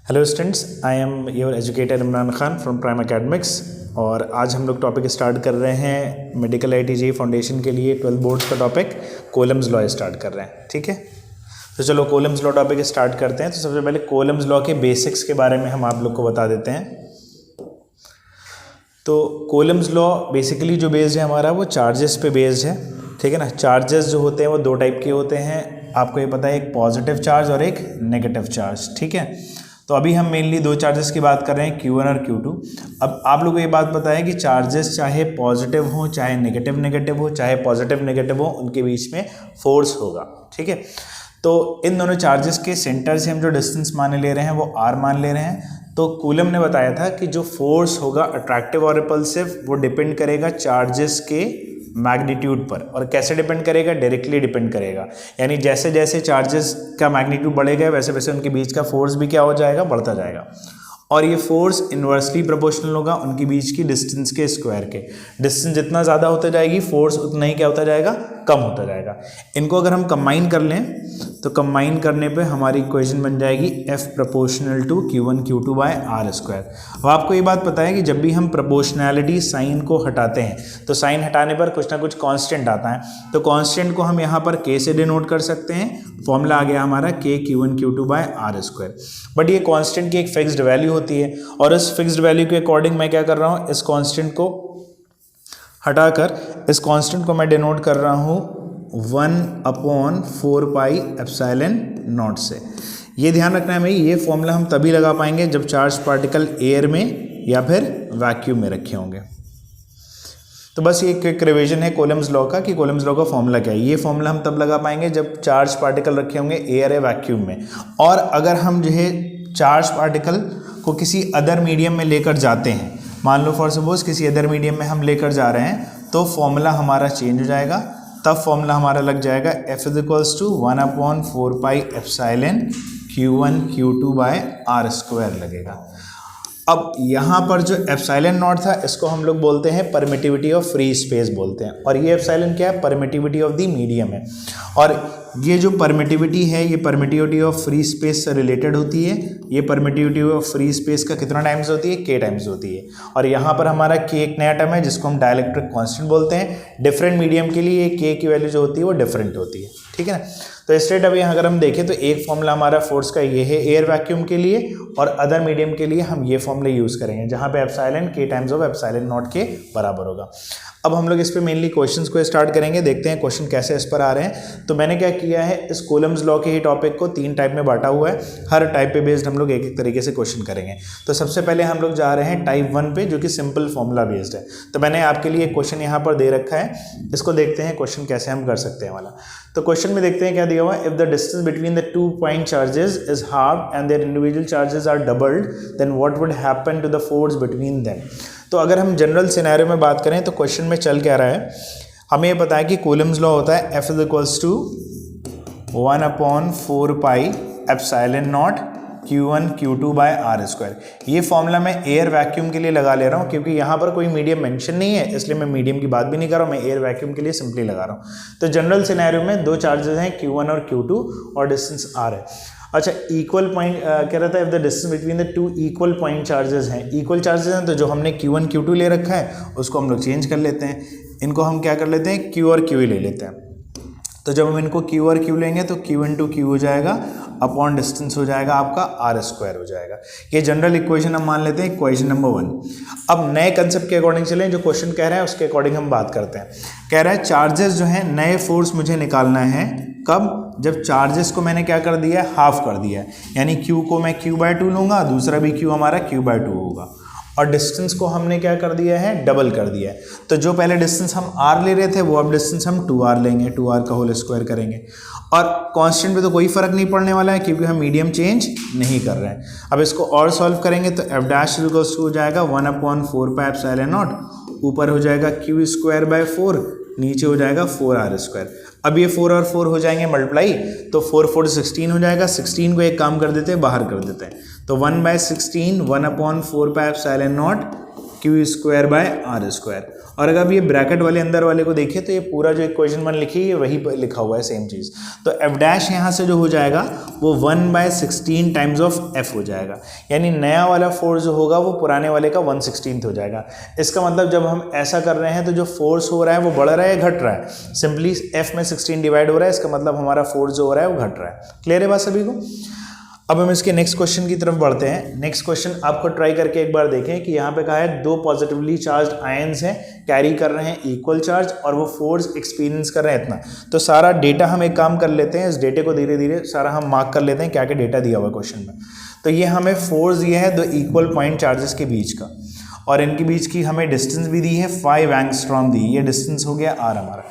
Hello students, I am your educator Imran Khan from prime academics. और आज हम लोग टॉपिक स्टार्ट कर रहे हैं मेडिकल IIT फाउंडेशन के लिए 12 बोर्ड्स का टॉपिक कोलम्स लॉ स्टार्ट कर रहे हैं। ठीक है, तो चलो कोलम्स लॉ टॉपिक स्टार्ट करते हैं। तो सबसे पहले कोलम्स लॉ के बेसिक्स के बारे में हम आप लोग को बता देते हैं। तो कोलम्स लॉ बेसिकली जो बेस्ड है हमारा वो चार्जेस पे बेस्ड है। ठीक है ना, चार्जेस जो होते हैं वो दो टाइप के होते हैं, आपको ये पता है, एक पॉजिटिव चार्ज और एक नेगेटिव चार्ज। ठीक है, तो अभी हम मेनली दो चार्जेस की बात कर रहे हैं, Q1 और Q2। अब आप लोगों को ये बात पता है कि चार्जेस चाहे पॉजिटिव हो चाहे नेगेटिव हो, चाहे पॉजिटिव नेगेटिव हो, उनके बीच में फोर्स होगा। ठीक है, तो इन दोनों चार्जेस के सेंटर से हम जो डिस्टेंस मान ले रहे हैं वो R मान ले रहे हैं। तो कूलम ने बताया था कि जो फोर्स होगा अट्रैक्टिव और रिपल्सिव वो डिपेंड करेगा चार्जेस के मैग्नीट्यूड पर। और कैसे डिपेंड करेगा? डायरेक्टली डिपेंड करेगा, यानी जैसे जैसे चार्जेस का मैग्नीट्यूड बढ़ेगा वैसे वैसे उनके बीच का फोर्स भी क्या हो जाएगा? बढ़ता जाएगा। और ये फोर्स इन्वर्सली प्रोपोर्शनल होगा उनके बीच की डिस्टेंस के स्क्वायर के। डिस्टेंस जितना ज़्यादा होता जाएगी फोर्स उतना ही क्या होता जाएगा? कम होता जाएगा। इनको अगर हम कंबाइन कर लें तो कंबाइन करने पे हमारी इक्वेशन बन जाएगी F proportional to Q1 Q2 by R square. अब आपको ये बात पता है कि जब भी हम प्रोपोर्शनैलिटी साइन को हटाते हैं तो साइन हटाने पर कुछ ना कुछ कांस्टेंट आता है। तो कांस्टेंट को हम यहाँ पर K से डिनोट कर सकते हैं। फॉर्मूला आ गया हमारा K Q1 Q2 by R square. But ये कांस्टेंट की एक फिक्स्ड वैल्यू होती है और इस फिक्स्ड वैल्यू के अकॉर्डिंग मैं क्या कर रहा हूँ, इस कांस्टेंट को हटाकर इस कांस्टेंट को मैं डिनोट कर रहा हूँ 1/4 पाई एप्सिलॉन नॉट से। ये ध्यान रखना है भाई, ये फॉर्मूला हम तभी लगा पाएंगे जब चार्ज पार्टिकल एयर में या फिर वैक्यूम में रखे होंगे। तो बस ये क्विक रिवीजन है कोलम्स लॉ का कि कोलम्स लॉ का फॉर्मूला क्या है। ये फॉर्मूला हम तब लगा पाएंगे जब चार्ज पार्टिकल रखे होंगे एयर या वैक्यूम में। और अगर हम जो है चार्ज पार्टिकल को किसी अदर मीडियम में लेकर जाते हैं, मान लो फॉर सपोज किसी अदर मीडियम में हम लेकर जा रहे हैं, तो फॉर्मूला हमारा चेंज हो जाएगा। तब फॉर्मूला हमारा लग जाएगा F is equals to 1/4 pi epsilon Q1 Q2 by R square लगेगा। अब यहाँ पर जो एप्सिलॉन नॉट था इसको हम लोग बोलते हैं परमिटिविटी ऑफ फ्री स्पेस बोलते हैं, और ये एप्सिलॉन क्या है? परमिटिविटी ऑफ द मीडियम है। और ये जो परमिटिविटी है ये परमिटिविटी ऑफ फ्री स्पेस से रिलेटेड होती है। ये परमिटिविटी ऑफ फ्री स्पेस का कितना टाइम्स होती है? K टाइम्स होती है। और यहाँ पर हमारा K एक नया टर्म है जिसको हम डाइलेक्ट्रिक कांस्टेंट बोलते हैं। डिफरेंट मीडियम के लिए K की वैल्यू जो होती है वो डिफरेंट होती है। ठीक है ना, तो स्ट्रेट अभी अगर हम देखें तो एक फॉर्मूला हमारा फोर्स का ये है एयर वैक्यूम के लिए, और अदर मीडियम के लिए हम ये फॉर्मूला यूज़ करेंगे जहाँ पे epsilon K times of epsilon not के बराबर होगा। अब हम लोग इस पे मेनली क्वेश्चंस को स्टार्ट करेंगे, देखते हैं क्वेश्चन कैसे इस पर आ रहे हैं। तो मैंने क्या किया है, इस कोलम्स लॉ के ही टॉपिक को 3 टाइप में बांटा हुआ है। हर टाइप पे बेस्ड हम लोग एक एक तरीके से क्वेश्चन करेंगे। तो सबसे पहले हम लोग जा रहे हैं टाइप 1 पे, जो कि सिंपल फॉर्मूला बेस्ड है। तो मैंने आपके लिए क्वेश्चन यहाँ पर दे रखा है, इसको देखते हैं क्वेश्चन कैसे हम कर सकते हैं वाला। तो क्वेश्चन में देखते हैं क्या दिया हुआ है। If the distance between the 2 point charges is half and their individual charges are doubled, then what would happen to the force between them. तो अगर हम जनरल सिनेरियो में बात करें तो क्वेश्चन में चल क्या रहा है, हमें ये पता है कि कूलम्स लॉ होता है F is equals to 1/4 pi epsilon naught Q1 Q2 by R square. ये फॉर्मूला मैं एयर वैक्यूम के लिए लगा ले रहा हूँ क्योंकि यहाँ पर कोई मीडियम मेंशन नहीं है, इसलिए मैं मीडियम की बात भी नहीं कर रहा हूँ, मैं एयर वैक्यूम के लिए सिंपली लगा रहा हूँ। तो जनरल सिनेरियो में दो चार्जेस हैं Q1 और Q2 और डिस्टेंस R है। अच्छा, इक्वल पॉइंट कह रहा था if the distance between the 2 equal point charges हैं। इक्वल चार्जेस हैं तो जो हमने Q1 Q2 ले रखा है उसको हम लोग चेंज कर लेते हैं। इनको हम क्या कर लेते हैं, Q और Q ही ले लेते हैं। तो जब हम इनको Q और Q लेंगे तो Q इंटू Q हो जाएगा, अपॉन डिस्टेंस हो जाएगा आपका R स्क्वायर हो जाएगा। ये जनरल इक्वेशन हम मान लेते हैं इक्वेशन नंबर 1। अब नए कंसेप्ट के अकॉर्डिंग चलें, जो क्वेश्चन कह रहा है उसके अकॉर्डिंग हम बात करते हैं। कह रहा है चार्जेस जो है नए फोर्स मुझे निकालना है, कब? जब चार्जेस को मैंने क्या कर दिया है, हाफ कर दिया है। यानी Q को मैं Q/2 लूँगा, दूसरा भी Q हमारा Q/2 होगा, और डिस्टेंस को हमने क्या कर दिया है, डबल कर दिया है। तो जो पहले डिस्टेंस हम R ले रहे थे वो अब डिस्टेंस हम 2R लेंगे, 2R का होल स्क्वायर करेंगे। और कांस्टेंट पे तो कोई फर्क नहीं पड़ने वाला है क्योंकि हम मीडियम चेंज नहीं कर रहे हैं। अब इसको और सॉल्व करेंगे तो F डैश हो जाएगा 1/4 पाई एप्सिलॉन नॉट, ऊपर हो जाएगा Q स्क्वायर बाय 4, नीचे हो जाएगा 4R स्क्वायर। अब ये 4 और 4 हो जाएंगे मल्टीप्लाई, तो 4 4 16 हो जाएगा। 16 को एक काम कर देते हैं, बाहर कर देते हैं। तो 1/16 1/4 pi epsilon naught Q square by R square. और अगर आप ये ब्रैकेट वाले अंदर वाले को देखिए तो ये पूरा जो इक्वेशन 1 लिखी है वही लिखा हुआ है सेम चीज़। तो एफ डैश यहाँ से जो हो जाएगा वो 1/16 टाइम्स ऑफ एफ हो जाएगा, यानी नया वाला फोर्स जो होगा वो पुराने वाले का 1/16 हो जाएगा। इसका मतलब जब हम ऐसा कर रहे हैं तो जो फोर्स हो रहा है वो बढ़ रहा है घट रहा है, सिंपली एफ में 16 डिवाइड हो रहा है, इसका मतलब हमारा फोर्स जो हो रहा है वो घट रहा है। क्लियर है बात सभी को? अब हम इसके नेक्स्ट क्वेश्चन की तरफ बढ़ते हैं। नेक्स्ट क्वेश्चन आपको ट्राई करके एक बार देखें कि यहाँ पे कहा है 2 पॉजिटिवली चार्ज आयंस हैं, कैरी कर रहे हैं इक्वल चार्ज और वो फोर्स एक्सपीरियंस कर रहे हैं इतना। तो सारा डेटा हम एक काम कर लेते हैं, इस डेटे को धीरे धीरे सारा हम मार्क कर लेते हैं क्या क्या डेटा दिया हुआ क्वेश्चन में। तो ये हमें फोर्स दिया है 2 इक्वल पॉइंट चार्जेस के बीच का, और इनके बीच की हमें डिस्टेंस भी दी है 5 एंगस्ट्रॉम दी, ये डिस्टेंस हो गया आर हमारा।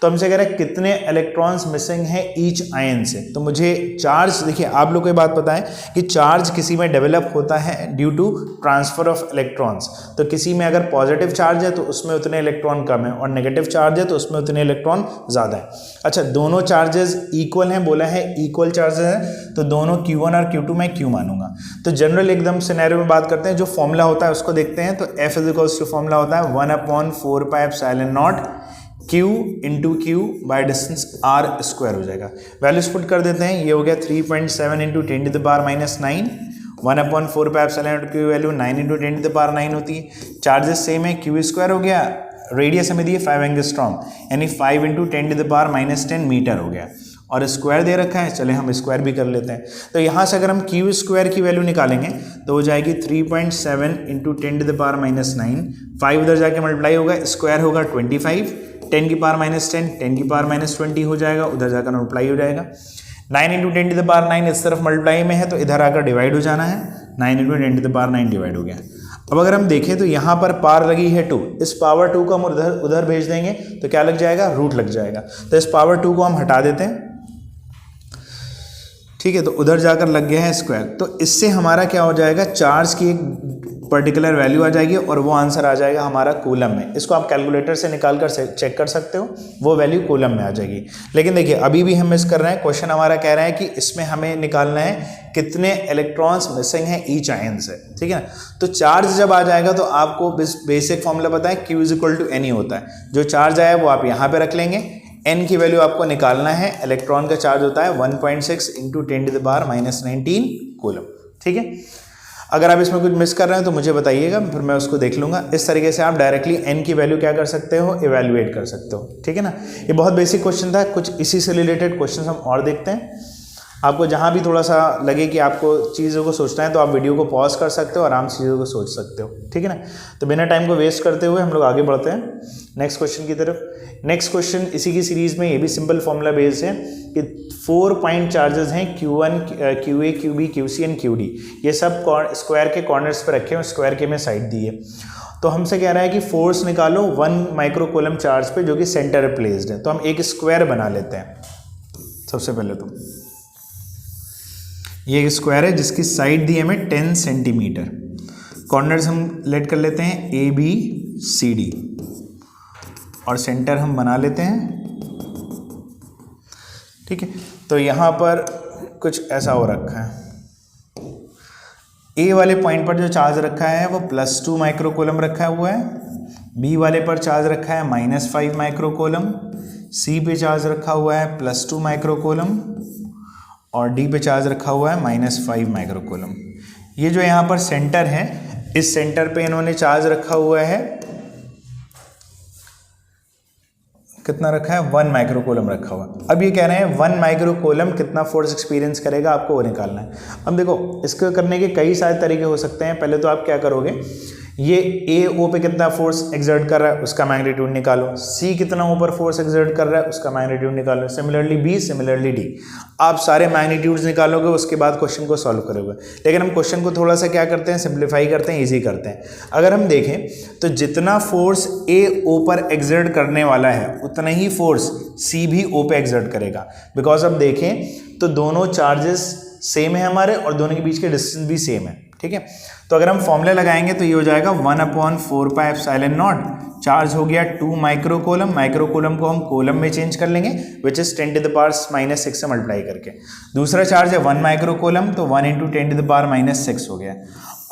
तो हमसे कह रहा है कितने इलेक्ट्रॉन्स मिसिंग है ईच आयन से। तो मुझे चार्ज, देखिए आप लोग को ये बात पता है कि चार्ज किसी में डेवलप होता है due to transfer of electrons. तो किसी में अगर पॉजिटिव चार्ज है तो उसमें उतने इलेक्ट्रॉन कम है, और नेगेटिव चार्ज है तो उसमें उतने इलेक्ट्रॉन ज़्यादा है। अच्छा, दोनों चार्जेस इक्वल हैं, बोला है इक्वल चार्जेस हैं, तो दोनों Q1 और Q2 मैं Q मानूंगा। तो जनरल एकदम सिनेरियो में बात करते हैं, जो फॉर्मूला होता है उसको देखते हैं। तो F इक्वल्स टू फॉर्मूला होता है 1/4πε0 Q into Q by distance R square हो जाएगा। वैल्यूज पुट कर देते हैं, ये हो गया 3.7 इंटू 10⁻⁹ 1/4πε0 की वैल्यू 9 इंटू 10⁻9 होती है। चार्जेस सेम है, क्यू स्क्वायर हो गया, रेडियस हमें दिए 5 एंगस्ट्रॉम, यानी 5 इंटू 10⁻⁻10 मीटर हो गया, और स्क्वायर दे रखा है, चले हम स्क्वायर भी कर लेते हैं। तो यहाँ से अगर हम क्यू स्क्वायर की वैल्यू निकालेंगे तो हो जाएगी 3.7 इंटू 10⁻⁹, 5 उधर जाके मल्टीप्लाई होगा, स्क्वायर होगा 25, 10⁻10 10⁻20 हो जाएगा, उधर जाकर मल्टीप्लाई हो जाएगा। 9 इंटू 10⁻9 इस तरफ मल्टीप्लाई में है तो इधर आकर डिवाइड हो जाना है, 9 इंटू 10⁻9 डिवाइड हो गया। अब अगर हम देखें तो यहाँ पर पावर लगी है 2, इस पावर 2 को हम उधर भेज देंगे तो क्या लग जाएगा, रूट लग जाएगा। तो इस पावर 2 को हम हटा देते हैं, ठीक है, तो उधर जाकर लग गया है स्क्वायर। तो इससे हमारा क्या हो जाएगा, चार्ज की एक पर्टिकुलर वैल्यू आ जाएगी और वो आंसर आ जाएगा हमारा कूलम में। इसको आप कैलकुलेटर से निकाल कर चेक कर सकते हो, वो वैल्यू कूलम में आ जाएगी। लेकिन देखिए अभी भी हम मिस कर रहे हैं, क्वेश्चन हमारा कह रहा है कि इसमें हमें निकालना है कितने इलेक्ट्रॉन्स मिसिंग हैं ईच आयन से, ठीक है ना। तो चार्ज जब आ जाएगा तो आपको बेसिक फॉर्मूला पता है, Q इक्वल टू N होता है। जो चार्ज आया वो आप यहाँ पे रख लेंगे, N की वैल्यू आपको निकालना है, इलेक्ट्रॉन का चार्ज होता है 1.6 इंटू 10⁻⁻19 कूलम, ठीक है। अगर आप इसमें कुछ मिस कर रहे हैं तो मुझे बताइएगा, फिर मैं उसको देख लूँगा। इस तरीके से आप डायरेक्टली N की वैल्यू क्या कर सकते हो, इवैल्यूएट कर सकते हो, ठीक है ना। ये बहुत बेसिक क्वेश्चन था, कुछ इसी से रिलेटेड क्वेश्चन हम और देखते हैं। आपको जहाँ भी थोड़ा सा लगे कि आपको चीज़ों को सोचना है तो आप वीडियो को पॉज कर सकते हो, आराम से चीज़ों को सोच सकते हो, ठीक है ना। तो बिना टाइम को वेस्ट करते हुए हम लोग आगे बढ़ते हैं नेक्स्ट क्वेश्चन की तरफ। नेक्स्ट क्वेश्चन इसी की सीरीज़ में, ये भी सिंपल फॉर्मूला बेस्ड है कि 4 पॉइंट चार्जेस हैं Q1, QA, QB, QC and QD। ये सब स्क्वायर के कॉर्नर्स पर रखे हैं, स्क्वायर के में साइड दी है। तो हमसे कह रहा है कि फोर्स निकालो 1 माइक्रोकूलम चार्ज पे जो कि सेंटर प्लेस्ड है। तो हम एक स्क्वायर बना लेते हैं। सबसे पहले तो ये एक स्क्वायर है जिसकी साइड दी है हमें 10 सेंटीमीटर। कॉर्नर्स हम लेट कर लेते हैं ABCD और सेंटर हम बना लेते हैं, ठीक है। तो यहाँ पर कुछ ऐसा हो रखा है, A वाले पॉइंट पर जो चार्ज रखा है वो +2 माइक्रोकूलम रखा हुआ है, B वाले पर चार्ज रखा है -5 माइक्रोकूलम, C पे चार्ज रखा हुआ है +2 माइक्रोकूलम और D पे चार्ज रखा हुआ है -5 माइक्रोकूलम। ये जो यहाँ पर सेंटर है, इस सेंटर पे इन्होंने चार्ज रखा हुआ है, कितना रखा है, 1 माइक्रोकूलम रखा हुआ। अब ये कह रहे हैं 1 माइक्रोकूलम कितना फोर्स एक्सपीरियंस करेगा, आपको वो निकालना है। अब देखो इसको करने के कई सारे तरीके हो सकते हैं। पहले तो आप क्या करोगे, ये AO पे कितना फोर्स एक्सर्ट कर रहा है उसका मैग्नीट्यूड निकालो, C कितना ऊपर फोर्स एक्सर्ट कर रहा है उसका मैग्नीट्यूड निकालो, सिमिलरली B, सिमिलरली D। आप सारे मैग्नीट्यूड्स निकालोगे, उसके बाद क्वेश्चन को सॉल्व करोगे। लेकिन हम क्वेश्चन को थोड़ा सा क्या करते हैं, सिंप्लीफाई करते हैं, ईजी करते हैं। अगर हम देखें तो जितना फोर्स AO पर एक्सर्ट करने वाला है उतना ही फोर्स C भी O पे एक्सर्ट करेगा। बिकॉज अब देखें तो दोनों चार्जेस सेम है हमारे और दोनों के बीच के डिस्टेंस भी सेम है। ठीक है। तो अगर हम फॉर्मूला लगाएंगे तो ये हो जाएगा 1/4πε0, चार्ज हो गया 2 माइक्रोकूलम, माइक्रोकूलम को हम कूलम में चेंज कर लेंगे विच इज 10⁻⁻6 से मल्टीप्लाई करके। दूसरा चार्ज है 1 माइक्रोकूलम, तो 1 × 10⁻⁻6 हो गया।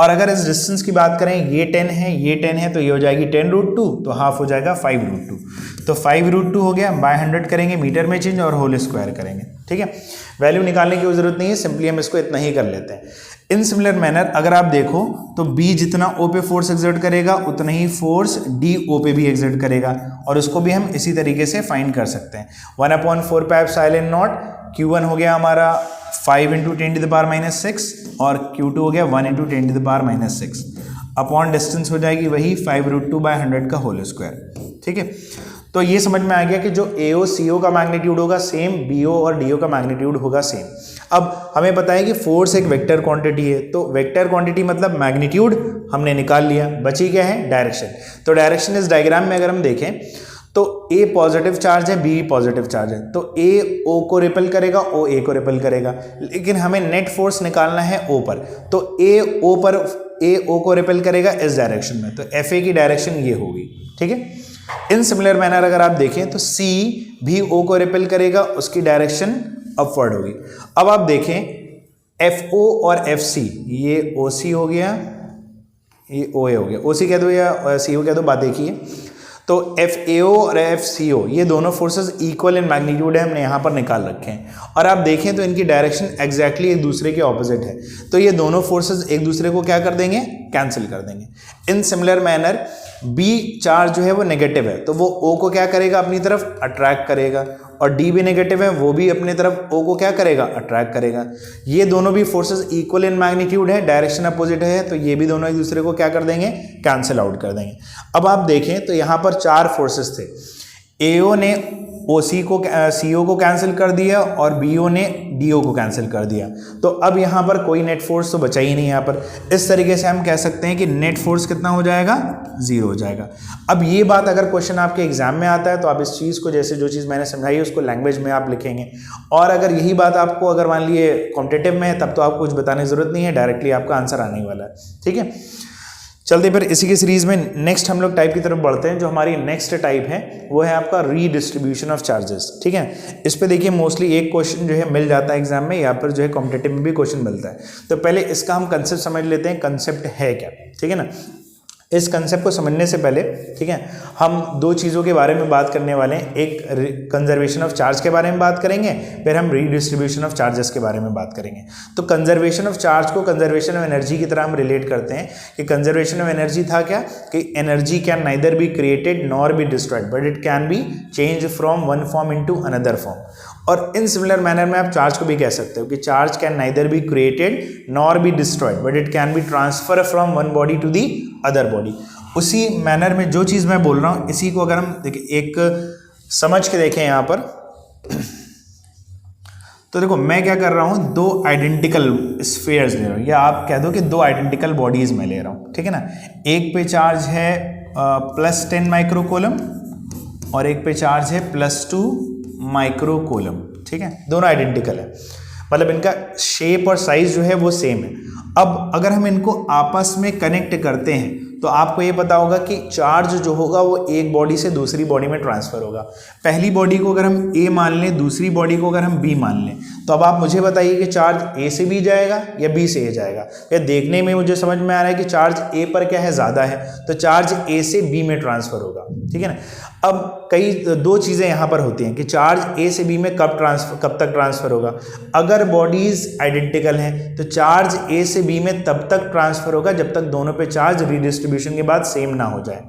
और अगर इस डिस्टेंस की बात करें, ये 10 है, ये 10 है, तो ये हो जाएगी 10√2, तो हाफ हो जाएगा 5√2, तो 5√2 हो गया, बाय 100 करेंगे, मीटर में चेंज और होल स्क्वायर करेंगे, ठीक है। वैल्यू निकालने की जरूरत नहीं है, सिंपली हम इसको इतना ही कर लेते हैं। इन सिमिलर मैनर अगर आप देखो तो B जितना O पे फोर्स एक्सर्ट करेगा उतना ही फोर्स D O पे भी एक्सर्ट करेगा, और उसको भी हम इसी तरीके से फाइंड कर सकते हैं। 1/4πε0 Q1 हो गया हमारा 5 × 10⁻⁻6 और Q2 हो गया 1 × 10⁻⁻6 अपॉन डिस्टेंस हो जाएगी वही 5√2/100 का होल स्क्वायर, ठीक है। तो ये समझ में आ गया कि जो AO CO का मैग्नीट्यूड होगा सेम, BO और DO का मैग्नीट्यूड होगा सेम। अब हमें पता है कि फोर्स एक वेक्टर क्वांटिटी है, तो वेक्टर क्वांटिटी मतलब मैग्नीट्यूड हमने निकाल लिया, बची क्या है डायरेक्शन। तो डायरेक्शन इस डायग्राम में अगर हम देखें तो A पॉजिटिव चार्ज है, B पॉजिटिव चार्ज है, तो A O को रिपेल करेगा, O A को रिपेल करेगा, लेकिन हमें नेट फोर्स निकालना है O पर, तो A O को रिपेल करेगा इस डायरेक्शन में, तो FA की डायरेक्शन ये होगी, ठीक है। इन सिमिलर मैनर अगर आप देखें तो C भी O को रिपेल करेगा, उसकी डायरेक्शन अपवर्ड होगी। अब आप देखें FO और FC, ये OC हो गया, ये OA हो गया, OC कह दो या CO कह दो, बात एक ही है। तो FAO और FCO ये दोनों फोर्सेस इक्वल इन मैग्नीट्यूड है, हमने यहाँ पर निकाल रखे हैं, और आप देखें तो इनकी डायरेक्शन एग्जैक्टली एक दूसरे के ऑपोजिट है, तो ये दोनों फोर्सेस एक दूसरे को क्या कर देंगे, कैंसिल कर देंगे। In similar manner B charge जो है वो नेगेटिव है, तो वो O को क्या करेगा, अपनी तरफ अट्रैक्ट करेगा, और D भी नेगेटिव है, वो भी अपनी तरफ O को क्या करेगा, अट्रैक्ट करेगा। ये दोनों भी फोर्सेस इक्वल इन मैग्नीट्यूड है, डायरेक्शन अपोजिट है, तो ये भी दोनों एक दूसरे को क्या कर देंगे, कैंसिल आउट कर देंगे। अब आप देखें तो यहाँ पर 4 फोर्सेस थे, AO ने CO को कैंसिल कर दिया और BO ने DO को कैंसिल कर दिया, तो अब यहाँ पर कोई नेट फोर्स तो बचा ही नहीं। यहाँ पर इस तरीके से हम कह सकते हैं कि नेट फोर्स कितना हो जाएगा, 0 हो जाएगा। अब ये बात अगर क्वेश्चन आपके एग्जाम में आता है तो आप इस चीज़ को, जैसे जो चीज़ मैंने समझाई उसको लैंग्वेज में आप लिखेंगे, और अगर यही बात आपको अगर मान लिए कॉम्पिटिटिव में है तब तो आपको कुछ बताने की जरूरत नहीं है, डायरेक्टली आपका आंसर आने वाला है, ठीक है। चलते फिर इसी की सीरीज में नेक्स्ट हम लोग टाइप की तरफ बढ़ते हैं। जो हमारी नेक्स्ट टाइप है वो है आपका रीडिस्ट्रीब्यूशन ऑफ चार्जेस, ठीक है। इस पे देखिए मोस्टली एक क्वेश्चन जो है मिल जाता है एग्जाम में, या फिर जो है कॉम्पिटिटिव में भी क्वेश्चन मिलता है। तो पहले इसका हम कंसेप्ट समझ लेते हैं, कंसेप्ट है क्या, ठीक है ना। इस कंसेप्ट को समझने से पहले, ठीक है, हम 2 चीज़ों के बारे में बात करने वाले हैं। एक कंजर्वेशन ऑफ चार्ज के बारे में बात करेंगे, फिर हम रीडिस्ट्रीब्यूशन ऑफ चार्जेस के बारे में बात करेंगे। तो कंजर्वेशन ऑफ चार्ज को कंजर्वेशन ऑफ एनर्जी की तरह हम रिलेट करते हैं कि कंजर्वेशन ऑफ एनर्जी था क्या, कि energy can neither be created nor be destroyed but it can B change from one form into another form. और इन सिमिलर मैनर में आप चार्ज को भी कह सकते हो कि charge can neither be created nor be destroyed but it can be transfer from one body to the other body. उसी मैनर में जो चीज़ मैं बोल रहा हूँ इसी को अगर हम देखिए एक समझ के देखें यहाँ पर, तो देखो मैं क्या कर रहा हूँ, 2 आइडेंटिकल स्फीयर्स ले रहा हूँ, या आप कह दो कि 2 आइडेंटिकल बॉडीज में ले रहा हूँ, ठीक है ना। एक पे चार्ज है +10 माइक्रोकूलम और एक पे चार्ज है +2 माइक्रोकूलम, ठीक है। दोनों आइडेंटिकल है, मतलब इनका शेप और साइज जो है वो सेम है। अब अगर हम इनको आपस में कनेक्ट करते हैं तो आपको ये पता होगा कि चार्ज जो होगा वो एक बॉडी से दूसरी बॉडी में ट्रांसफर होगा। पहली बॉडी को अगर हम A मान लें, दूसरी बॉडी को अगर हम B मान लें, तो अब आप मुझे बताइए कि चार्ज A से B जाएगा या B से A जाएगा। या देखने में मुझे समझ में आ रहा है कि चार्ज A पर क्या है, ज़्यादा है, तो चार्ज A से B में ट्रांसफर होगा, ठीक है ना। अब कई 2 चीज़ें यहाँ पर होती हैं कि चार्ज A से B में कब तक ट्रांसफर होगा। अगर बॉडीज आइडेंटिकल हैं तो चार्ज A से B में तब तक ट्रांसफर होगा जब तक दोनों पे चार्ज रीडिस्ट्रीब्यूशन के बाद सेम ना हो जाए।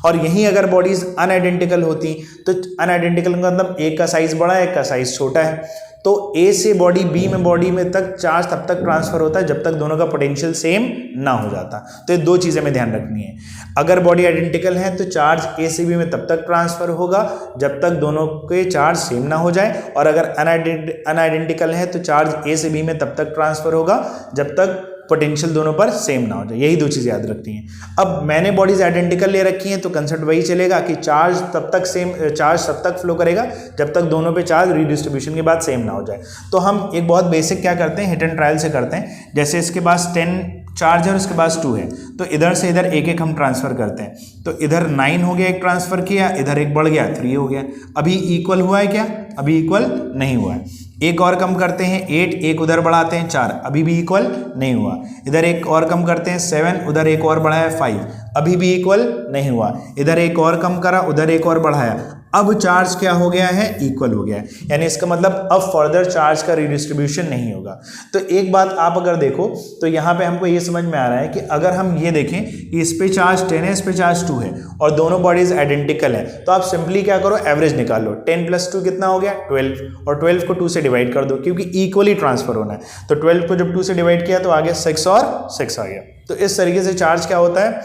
और यहीं अगर बॉडीज अनआइडेंटिकल होती तो अनआइडेंटिकल का मतलब एक का साइज बड़ा है, एक का साइज छोटा है, तो A से बॉडी B में तक चार्ज तब तक ट्रांसफर होता है जब तक दोनों का पोटेंशियल सेम ना हो जाता। तो ये 2 चीज़ें में ध्यान रखनी है। अगर बॉडी आइडेंटिकल है तो चार्ज A से B में तब तक ट्रांसफर होगा जब तक दोनों के चार्ज सेम ना हो जाए, और अगर अनआइडेंटिकल है तो चार्ज A से B में तब तक ट्रांसफर होगा जब तक पोटेंशियल दोनों पर सेम ना हो जाए। यही 2 चीज़ें याद रखनी है। अब मैंने बॉडीज आइडेंटिकल ले रखी हैं तो कंसेप्ट वही चलेगा कि चार्ज तब तक फ्लो करेगा जब तक दोनों पे चार्ज रीडिस्ट्रीब्यूशन के बाद सेम ना हो जाए। तो हम एक बहुत बेसिक क्या करते हैं, हिट एंड ट्रायल से करते हैं। जैसे इसके पास 10 चार्ज है और उसके पास 2 है, तो इधर से इधर एक एक हम ट्रांसफर करते हैं। तो इधर 9 हो गया, एक ट्रांसफर किया, इधर एक बढ़ गया 3 हो गया। अभी इक्वल हुआ है क्या? अभी इक्वल नहीं हुआ है। एक और कम करते हैं 8, एक उधर बढ़ाते हैं 4, अभी भी इक्वल नहीं हुआ। इधर एक और कम करते हैं 7, उधर एक और बढ़ाया 5, अभी भी इक्वल नहीं हुआ। इधर एक और कम करा, उधर एक और बढ़ाया, अब चार्ज क्या हो गया है? इक्वल हो गया है। यानी इसका मतलब अब फर्दर चार्ज का रिडिस्ट्रीब्यूशन नहीं होगा। तो एक बात आप अगर देखो तो यहाँ पे हमको ये समझ में आ रहा है कि अगर हम ये देखें कि इस पे चार्ज 10 है, इस पे चार्ज 2 है और दोनों बॉडीज आइडेंटिकल है, तो आप सिंपली क्या करो, एवरेज निकाल लो। 10 + 2 कितना हो गया? 12, और 12 को 2 से डिवाइड कर दो क्योंकि इक्वली ट्रांसफर होना है। तो 12 को जब 2 से डिवाइड किया तो आगे 6 और 6 आ गया। तो इस तरीके से चार्ज क्या होता है?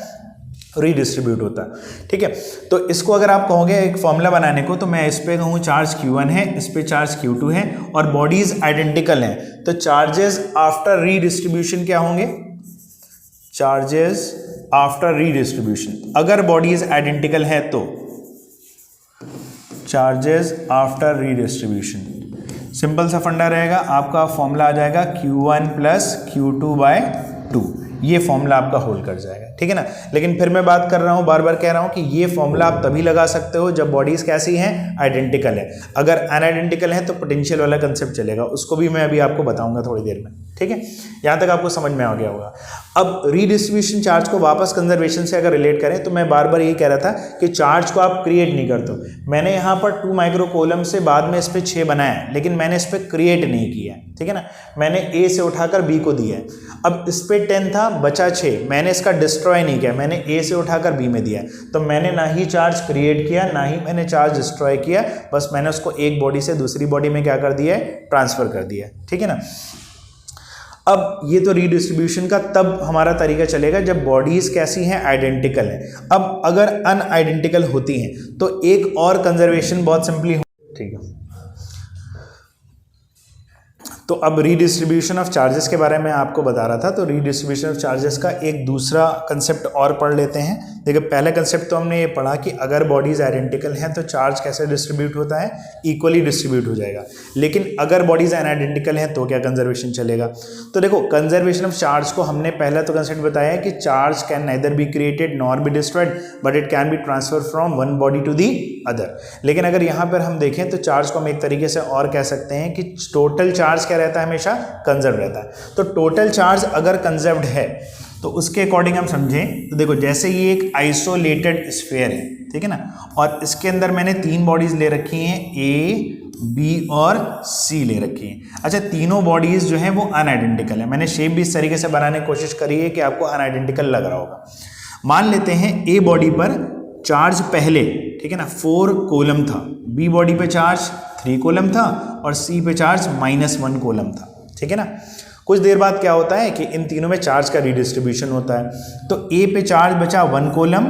रीडिस्ट्रीब्यूट होता है। ठीक है, तो इसको अगर आप कहोगे एक फॉर्मूला बनाने को, तो मैं इस पे कहूँ चार्ज Q1 है, इस पे चार्ज Q2 है और बॉडीज आइडेंटिकल हैं, तो चार्जेस आफ्टर रीडिस्ट्रीब्यूशन क्या होंगे? चार्जेस आफ्टर रीडिस्ट्रीब्यूशन, अगर बॉडीज आइडेंटिकल है तो चार्जेस आफ्टर रीडिस्ट्रीब्यूशन, सिंपल सा फंडा रहेगा, आपका फॉर्मूला आ जाएगा Q1 + Q2/2, ये फॉर्मूला आपका होल्ड कर जाएगा। ठीक है ना। लेकिन फिर मैं बात कर रहा हूँ, बार बार कह रहा हूँ कि ये फॉर्मूला आप तभी लगा सकते हो जब बॉडीज कैसी हैं? आइडेंटिकल है। अगर अनआइडेंटिकल है तो पोटेंशियल वाला कंसेप्ट चलेगा, उसको भी मैं अभी आपको बताऊंगा थोड़ी देर में। ठीक है, यहाँ तक आपको समझ में आ गया होगा। अब रीडिस्ट्रीब्यूशन चार्ज को वापस कंजर्वेशन से अगर रिलेट करें तो मैं बार बार यही कह रहा था कि चार्ज को आप क्रिएट नहीं करते हो। मैंने यहाँ पर 2 माइक्रो कूलम से बाद में इस पर 6 बनाया है, लेकिन मैंने इस पर क्रिएट नहीं किया है। ठीक है ना, मैंने ए से उठाकर बी को दिया है। अब इस पे 10 था, बचा 6, मैंने इसका डिस्ट्रॉय नहीं किया, मैंने ए से उठाकर बी में दिया। तो मैंने ना ही चार्ज क्रिएट किया, ना ही मैंने चार्ज डिस्ट्रॉय किया, बस मैंने उसको एक बॉडी से दूसरी बॉडी में क्या कर दिया है? ट्रांसफर कर दिया। ठीक है ना। अब ये तो रीडिस्ट्रीब्यूशन का तब हमारा तरीका चलेगा जब बॉडीज कैसी हैं? आइडेंटिकल है। अब अगर अनआइडेंटिकल होती हैं तो एक और कंजर्वेशन बहुत सिंपली हो। ठीक है, तो अब रीडिस्ट्रीब्यूशन ऑफ चार्जेस के बारे में आपको बता रहा था। तो रीडिस्ट्रीब्यूशन ऑफ चार्जेस का एक दूसरा कंसेप्ट और पढ़ लेते हैं। देखिए, पहला कंसेप्ट तो हमने ये पढ़ा कि अगर बॉडीज आइडेंटिकल हैं तो चार्ज कैसे डिस्ट्रीब्यूट होता है? इक्वली डिस्ट्रीब्यूट हो जाएगा। लेकिन अगर बॉडीज अनआइडेंटिकल हैं तो क्या कंजर्वेशन चलेगा? तो देखो, कंजर्वेशन ऑफ चार्ज को हमने पहला तो कंसेप्ट बताया है कि charge can neither be created nor be destroyed, but it can be transfer from one body to the other. लेकिन अगर यहाँ पर हम देखें तो चार्ज को हम एक तरीके से और कह सकते हैं कि टोटल चार्ज क्या रहता है? हमेशा कंजर्व रहता है। तो टोटल चार्ज अगर कंजर्व्ड है तो उसके अकॉर्डिंग हम समझें तो देखो, जैसे ये एक आइसोलेटेड स्फीयर है, ठीक है ना, और इसके अंदर मैंने 3 बॉडीज ले रखी हैं, ए, बी और सी ले रखी हैं। अच्छा, तीनों बॉडीज जो हैं वो अनआइडेंटिकल है। मैंने शेप भी इस तरीके से बनाने की कोशिश करी है कि आपको अनआइडेंटिकल लग रहा होगा। मान लेते हैं ए बॉडी पर चार्ज पहले, ठीक है ना, 4 कूलम था, बी बॉडी पे चार्ज 3 कूलम था और सी पे चार्ज -1 कूलम था। ठीक है ना। कुछ देर बाद क्या होता है कि इन तीनों में चार्ज का रिडिस्ट्रीब्यूशन होता है। तो ए पे चार्ज बचा 1 कूलम,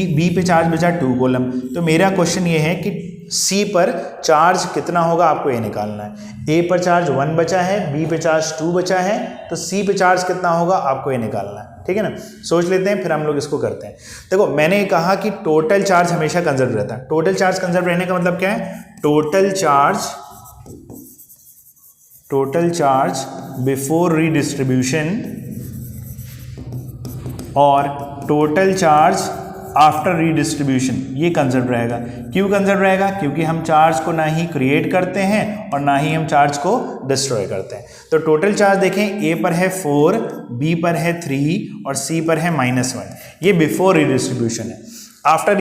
बी पे चार्ज बचा 2 कूलम। तो मेरा क्वेश्चन ये है कि सी पर चार्ज कितना होगा, आपको ये निकालना है। ए पर चार्ज 1 बचा है, बी पे चार्ज 2 बचा है, तो सी पे चार्ज कितना होगा, आपको ये निकालना है। ठीक है ना। सोच लेते हैं, फिर हम लोग इसको करते हैं। देखो, मैंने कहा कि टोटल चार्ज हमेशा कंजर्व रहता है। टोटल चार्ज कंजर्व रहने का मतलब क्या है? टोटल चार्ज बिफोर रीडिस्ट्रीब्यूशन और टोटल चार्ज आफ्टर रीडिस्ट्रीब्यूशन, ये कंजर्व रहेगा। क्यों कंजर्व रहेगा? क्योंकि हम चार्ज को ना ही क्रिएट करते हैं और ना ही हम चार्ज को डिस्ट्रॉय करते हैं। तो टोटल चार्ज देखें, ए पर है 4, बी पर है 3 और सी पर है -1, ये बिफोर रीडिस्ट्रीब्यूशन है। आफ्टर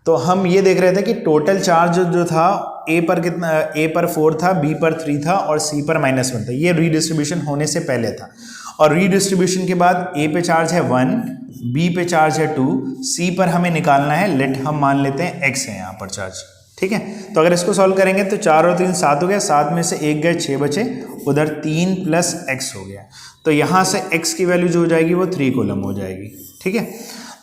तो हम ये देख रहे थे कि टोटल चार्ज जो था ए पर कितना, ए पर 4 था, बी पर 3 था और सी पर -1 था। ये रीडिस्ट्रीब्यूशन होने से पहले था। और रीडिस्ट्रीब्यूशन के बाद ए पे चार्ज है 1, बी पे चार्ज है 2, सी पर हमें निकालना है, लेट हम मान लेते हैं x है यहाँ पर चार्ज। ठीक है, तो अगर इसको सॉल्व करेंगे तो 4 और 3 7 हो गया, 7 में से 1 गए, 6 बचे, उधर 3 + x हो गया। तो यहाँ से x की वैल्यू जो हो जाएगी वो 3 कूलम हो जाएगी। ठीक है,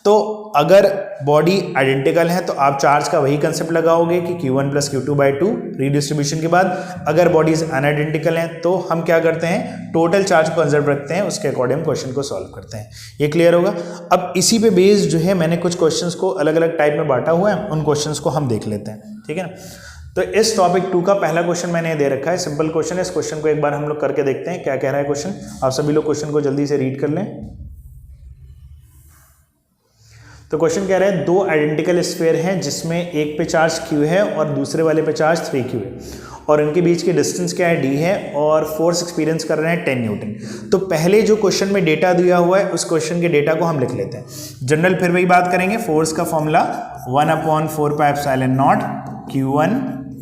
तो अगर बॉडी आइडेंटिकल है तो आप चार्ज का वही कंसेप्ट लगाओगे कि Q1 + Q2/2 रीडिस्ट्रीब्यूशन के बाद। अगर बॉडीज अनआइडेंटिकल हैं तो हम क्या करते हैं? टोटल चार्ज को कंजर्व रखते हैं, उसके अकॉर्डिंग क्वेश्चन को सॉल्व करते हैं। ये क्लियर होगा। अब इसी पे बेस्ड जो है मैंने कुछ क्वेश्चंस को अलग अलग टाइप में बांटा हुआ है, उन क्वेश्चंस को हम देख लेते हैं। ठीक है ना। तो इस टॉपिक 2 का पहला क्वेश्चन मैंने दे रखा है, सिंपल क्वेश्चन है। इस क्वेश्चन को एक बार हम लोग करके देखते हैं क्या कह रहा है क्वेश्चन। आप सभी लोग क्वेश्चन को जल्दी से रीड कर लें। तो क्वेश्चन कह रहा है दो आइडेंटिकल स्फीयर हैं जिसमें एक पे चार्ज q है और दूसरे वाले पे चार्ज 3q है और इनके बीच की डिस्टेंस क्या है d है और फोर्स एक्सपीरियंस कर रहे हैं 10 न्यूटन। तो पहले जो क्वेश्चन में डेटा दिया हुआ है उस क्वेश्चन के डेटा को हम लिख लेते हैं। जनरल फिर वही बात करेंगे, फोर्स का formula 1/4πε0 q1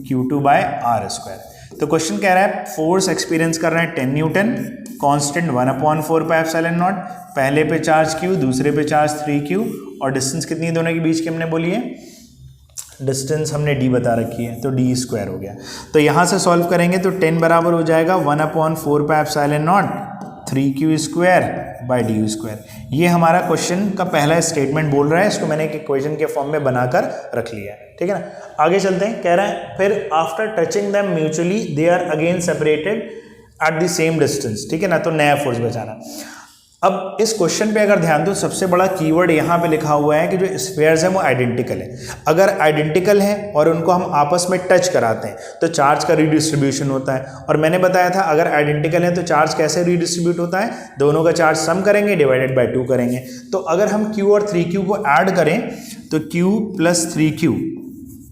q2 by r square. तो क्वेश्चन कह रहा है फोर्स एक्सपीरियंस कर रहे हैं 10 न्यूटन, कांस्टेंट 1/4πε0, पहले पे चार्ज q दूसरे पे चार्ज 3q और डिस्टेंस कितनी है दोनों के बीच की हमने बोली है, डिस्टेंस हमने d बता रखी है तो d स्क्वायर हो गया। तो यहाँ से सॉल्व करेंगे तो 10 बराबर हो जाएगा 1/4πε0 3q square by D square. ये हमारा क्वेश्चन का पहला स्टेटमेंट बोल रहा है, इसको मैंने एक इक्वेशन के फॉर्म में बनाकर रख लिया है, ठीक है ना। आगे चलते हैं, कह रहा है फिर after touching them mutually they are again separated at the same distance, ठीक है ना। तो नया फोर्स बचाना। अब इस क्वेश्चन पे अगर ध्यान दो, सबसे बड़ा कीवर्ड यहाँ पे लिखा हुआ है कि जो स्फीयर्स हैं वो आइडेंटिकल है। अगर आइडेंटिकल है और उनको हम आपस में टच कराते हैं तो चार्ज का रीडिस्ट्रीब्यूशन होता है। और मैंने बताया था अगर आइडेंटिकल है तो चार्ज कैसे रीडिस्ट्रीब्यूट होता है, दोनों का चार्ज सम करेंगे डिवाइडेड बाय 2 करेंगे। तो अगर हम q और 3q को ऐड करें तो q प्लस 3q